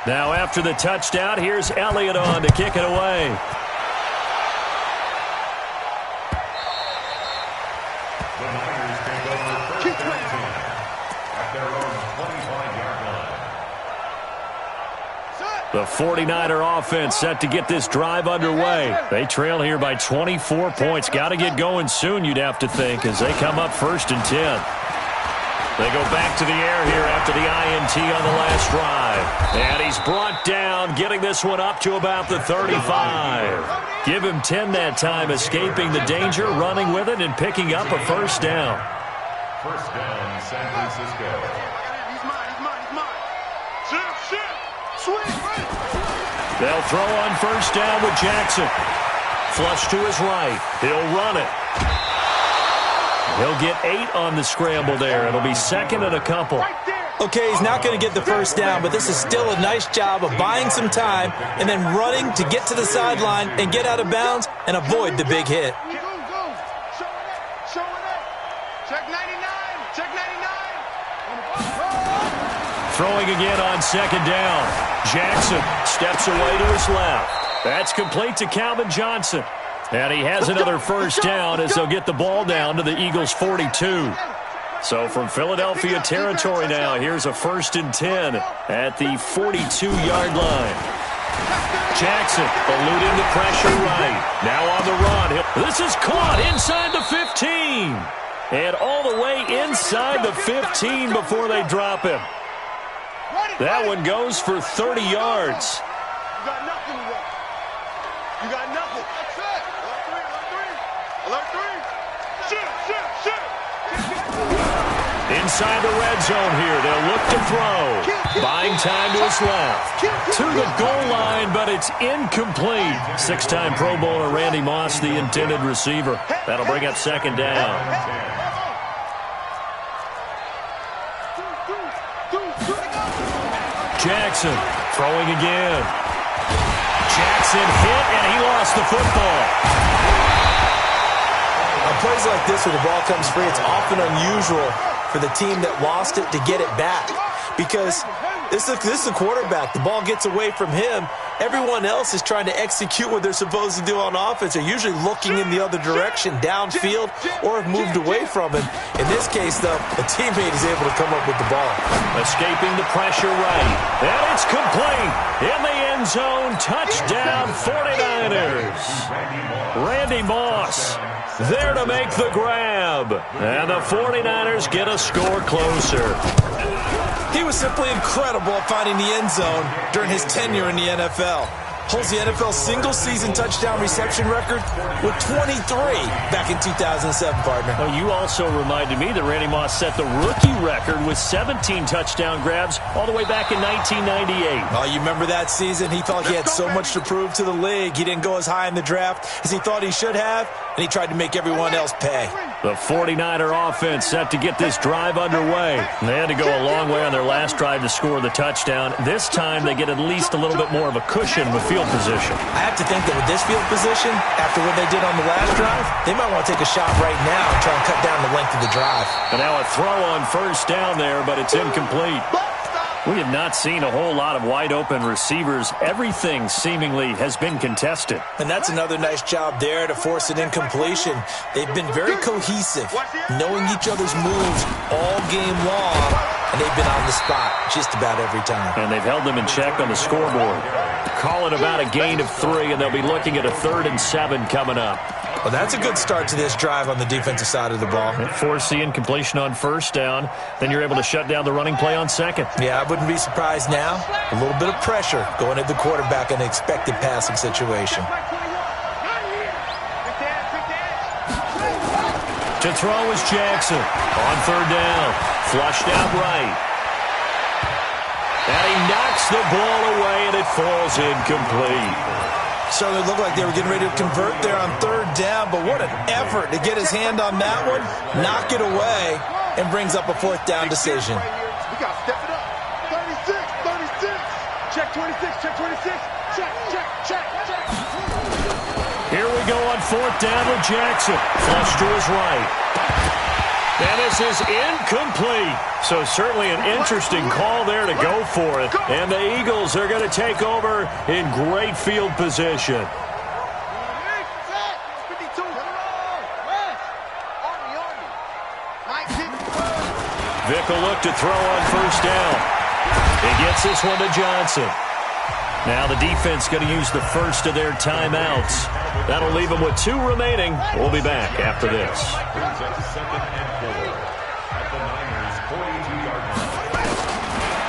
Now after the touchdown, here's Elliott on to kick it away. The Niners take over first and 10 at their own 25-yard line. The 49er offense set to get this drive underway. They trail here by 24 points. Got to get going soon, you'd have to think, as they come up 1st and 10. They go back to the air here after the INT on the last drive. And he's brought down, getting this one up to about the 35. Give him 10 that time, escaping the danger, running with it, and picking up a first down. First down, San Francisco. He's mine. Shit. Sweet. They'll throw on first down with Jackson. Flush to his right. He'll run it. He'll get 8 on the scramble there. It'll be 2nd and a couple. Okay, he's not going to get the first down, but this is still a nice job of buying some time and then running to get to the sideline and get out of bounds and avoid the big hit. Check 99. Throwing again on 2nd down. Jackson steps away to his left. That's complete to Calvin Johnson. And he has another first down as they'll get the ball down to the Eagles' 42. So from Philadelphia territory now, here's a 1st and 10 at the 42-yard line. Jackson eluding the pressure right. Now on the run. This is caught inside the 15. And all the way inside the 15 before they drop him. That one goes for 30 yards. You got nothing left. You got nothing. That's it. Alert 3. Shit. Inside the red zone here. They'll look to throw. Buying time to his left. To the goal line, but it's incomplete. 6-time Pro Bowler Randy Moss, the intended receiver. That'll bring up 2nd down. Jackson throwing again. Jackson hit, and he lost the football. On plays like this where the ball comes free, it's often unusual for the team that lost it to get it back. Because This is a quarterback. The ball gets away from him. Everyone else is trying to execute what they're supposed to do on offense. They're usually looking in the other direction, downfield, or have moved away from him. In this case, though, a teammate is able to come up with the ball. Escaping the pressure right. And it's complete. In the end zone, touchdown 49ers. Randy Moss there to make the grab. And the 49ers get a score closer. He was simply incredible at finding the end zone during his tenure in the NFL. Holds the NFL single-season touchdown reception record with 23 back in 2007, partner. Well, you also reminded me that Randy Moss set the rookie record with 17 touchdown grabs all the way back in 1998. Oh, you remember that season? He thought he had so much to prove to the league. He didn't go as high in the draft as he thought he should have, and he tried to make everyone else pay. The 49er offense set to get this drive underway. They had to go a long way on their last drive to score the touchdown. This time they get at least a little bit more of a cushion with field position. I have to think that with this field position, after what they did on the last drive, they might want to take a shot right now and try and cut down the length of the drive. And now a throw on first down there, but it's incomplete. We have not seen a whole lot of wide-open receivers. Everything seemingly has been contested. And that's another nice job there to force an incompletion. They've been very cohesive, knowing each other's moves all game long, and they've been on the spot just about every time. And they've held them in check on the scoreboard. Call it about a gain of 3, and they'll be looking at a 3rd and 7 coming up. Well, that's a good start to this drive on the defensive side of the ball. Force the incompletion on first down. Then you're able to shut down the running play on second. Yeah, I wouldn't be surprised now. A little bit of pressure going at the quarterback in an expected passing situation. To throw is Jackson. On 3rd down. Flushed out right. And he knocks the ball away, and it falls incomplete. Certainly looked like they were getting ready to convert there on 3rd down, but what an effort to get his hand on that one, knock it away, and brings up a 4th down decision. We got to step it up. 36, 36. Check 26, check 26. Check. Here we go on 4th down with Jackson. Flush to his right. And this is incomplete. So certainly an interesting call there to go for it. And the Eagles are going to take over in great field position. Vic will look to throw on first down. He gets this one to Johnson. Now the defense going to use the first of their timeouts. That'll leave them with 2 remaining. We'll be back after this.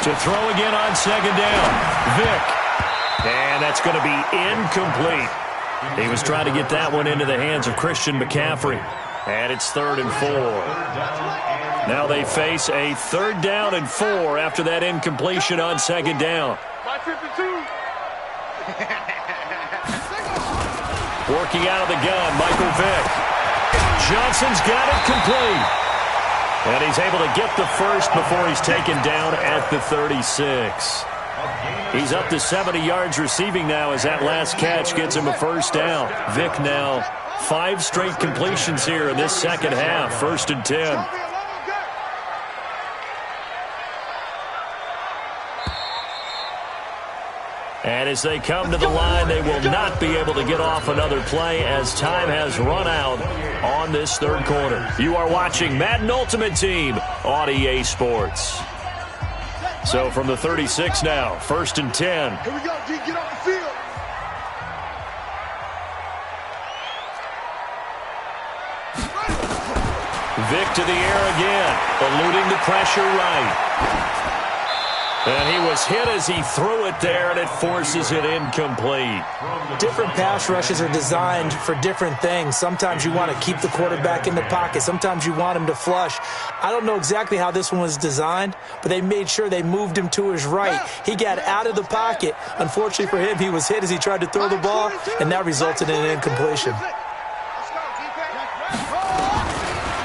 To throw again on 2nd down. Vic. And that's going to be incomplete. He was trying to get that one into the hands of Christian McCaffrey. And it's 3rd and 4. Now they face a 3rd down and 4 after that incompletion on 2nd down. Working out of the gun, Michael Vick. Johnson's got it complete. And he's able to get the first before he's taken down at the 36. He's up to 70 yards receiving now as that last catch gets him a first down. Vick now 5 straight completions here in this second half. 1st and 10. And as they come to the line, they will not be able to get off another play as time has run out on this 3rd quarter. You are watching Madden Ultimate Team on EA Sports. So from the 36 now, 1st and 10. Here we go, G, get off the field. Vic to the air again, eluding the pressure right. And he was hit as he threw it there, and it forces it incomplete. Different pass rushes are designed for different things. Sometimes you want to keep the quarterback in the pocket. Sometimes you want him to flush. I don't know exactly how this one was designed, but they made sure they moved him to his right. He got out of the pocket. Unfortunately for him, he was hit as he tried to throw the ball, and that resulted in an incompletion.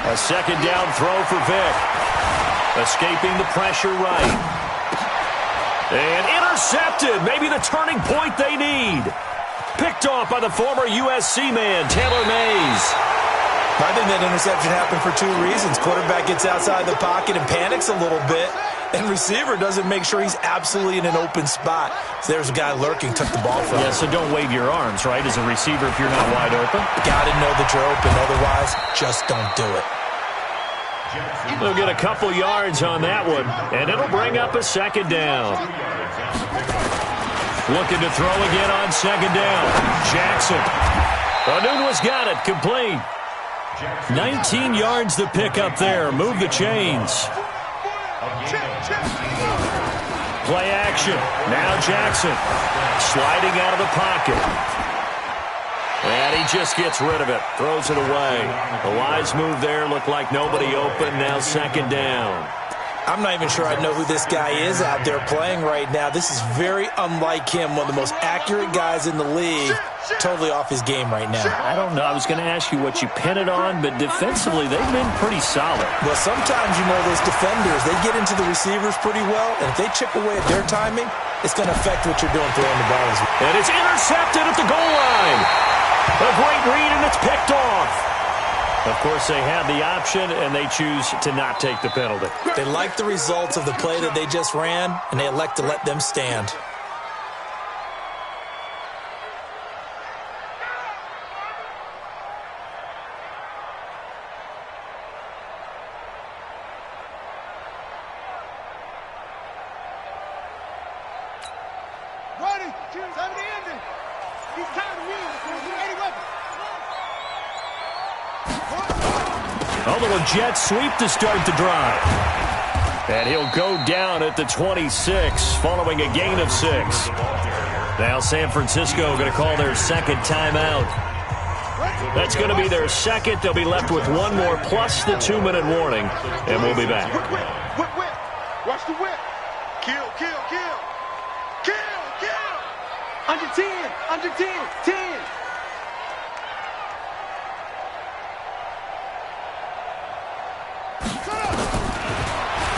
A 2nd down throw for Vic. Escaping the pressure right. And intercepted. Maybe the turning point they need. Picked off by the former USC man, Taylor Mays. I think that interception happened for 2 reasons. Quarterback gets outside the pocket and panics a little bit. And receiver doesn't make sure he's absolutely in an open spot. So there's a guy lurking, took the ball from him. Yeah, so don't wave your arms, right, as a receiver if you're not wide open. Got to know that you're open. Otherwise, just don't do it. They'll get a couple yards on that one, and it'll bring up a second down. Looking to throw again on second down. Jackson. Onunwa's got it, complete. 19 yards to pick up there. Move the chains. Play action. Now Jackson. Sliding out of the pocket. And he just gets rid of it. Throws it away. A wise move there. Looked like nobody open. Now second down. I'm not even sure I know who this guy is out there playing right now. This is very unlike him. One of the most accurate guys in the league. Totally off his game right now. I don't know. I was going to ask you what you pin it on, but defensively they've been pretty solid. Well, sometimes, those defenders, they get into the receivers pretty well, and if they chip away at their timing, it's going to affect what you're doing throwing the ball as well. And it's intercepted at the goal line. A great read, and it's picked off. Of course, they have the option, and they choose to not take the penalty. They like the results of the play that they just ran, and they elect to let them stand. A little jet sweep to start the drive. And he'll go down at the 26 following a gain of 6. Now San Francisco going to call their second timeout. That's going to be their second. They'll be left with one more plus the 2-minute warning. And we'll be back. Whip. Watch the whip. Kill. Under 10. Under 10. 10.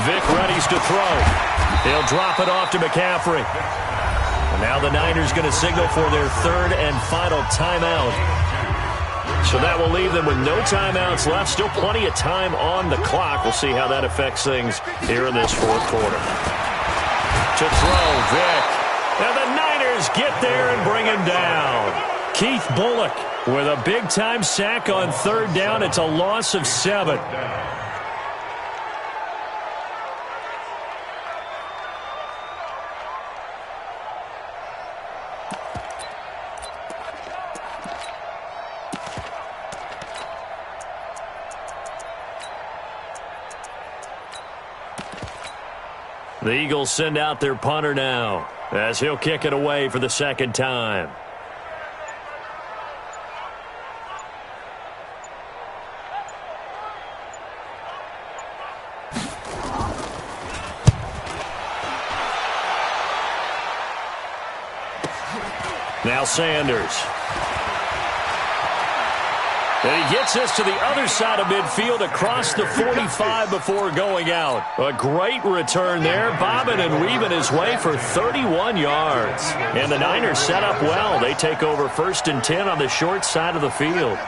Vic readies to throw. He'll drop it off to McCaffrey. And now the Niners going to signal for their third and final timeout. So that will leave them with no timeouts left. Still plenty of time on the clock. We'll see how that affects things here in this fourth quarter. To throw, Vic. And the Niners get there and bring him down. Keith Bullock with a big-time sack on third down. It's a loss of 7. The Eagles send out their punter now as he'll kick it away for the second time. Now Sanders. And he gets us to the other side of midfield across the 45 before going out. A great return there, bobbing and weaving his way for 31 yards. And the Niners set up well. They take over 1st and 10 on the short side of the field.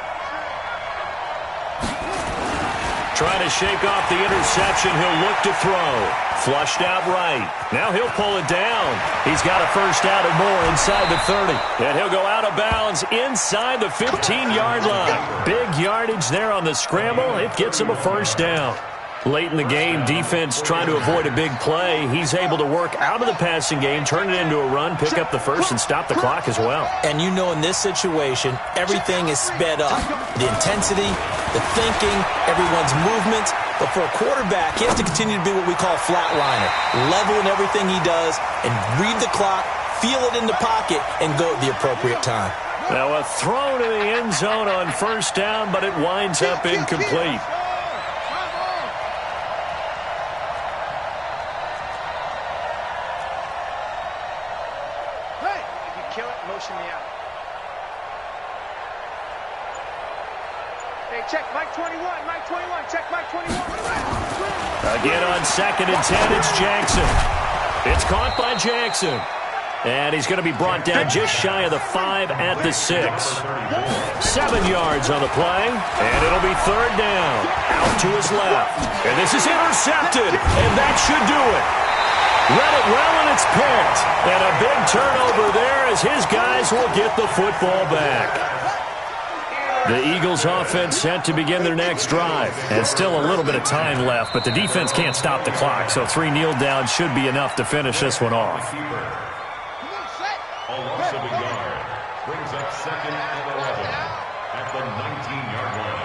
Trying to shake off the interception. He'll look to throw. Flushed out right. Now he'll pull it down. He's got a first out and more inside the 30. And he'll go out of bounds inside the 15-yard line. Big yardage there on the scramble. It gets him a first down. Late in the game, defense trying to avoid a big play. He's able to work out of the passing game, turn it into a run, pick up the first, and stop the clock as well. And in this situation, everything is sped up. The intensity, the thinking, everyone's movements. But for a quarterback, he has to continue to be what we call a flatliner. Level in everything he does and read the clock, feel it in the pocket, and go at the appropriate time. Now a throw to the end zone on first down, but it winds up incomplete. Motion me out. Hey, check Mike 21, Mike 21, check Mike 21. Again on 2nd and 10, it's Jackson. It's caught by Jackson. And he's going to be brought down just shy of the 5 at the 6. 7 yards on the play, and it'll be 3rd down. Out to his left. And this is intercepted, and that should do it. Read it well, and it's picked. And a big turnover there as his guys will get the football back. The Eagles offense set to begin their next drive. And still a little bit of time left, but the defense can't stop the clock, so 3 kneel downs should be enough to finish this one off. A loss of a yard brings up 2nd and 11 at the 19-yard line.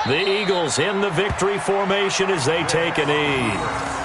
The Eagles in the victory formation as they take a knee.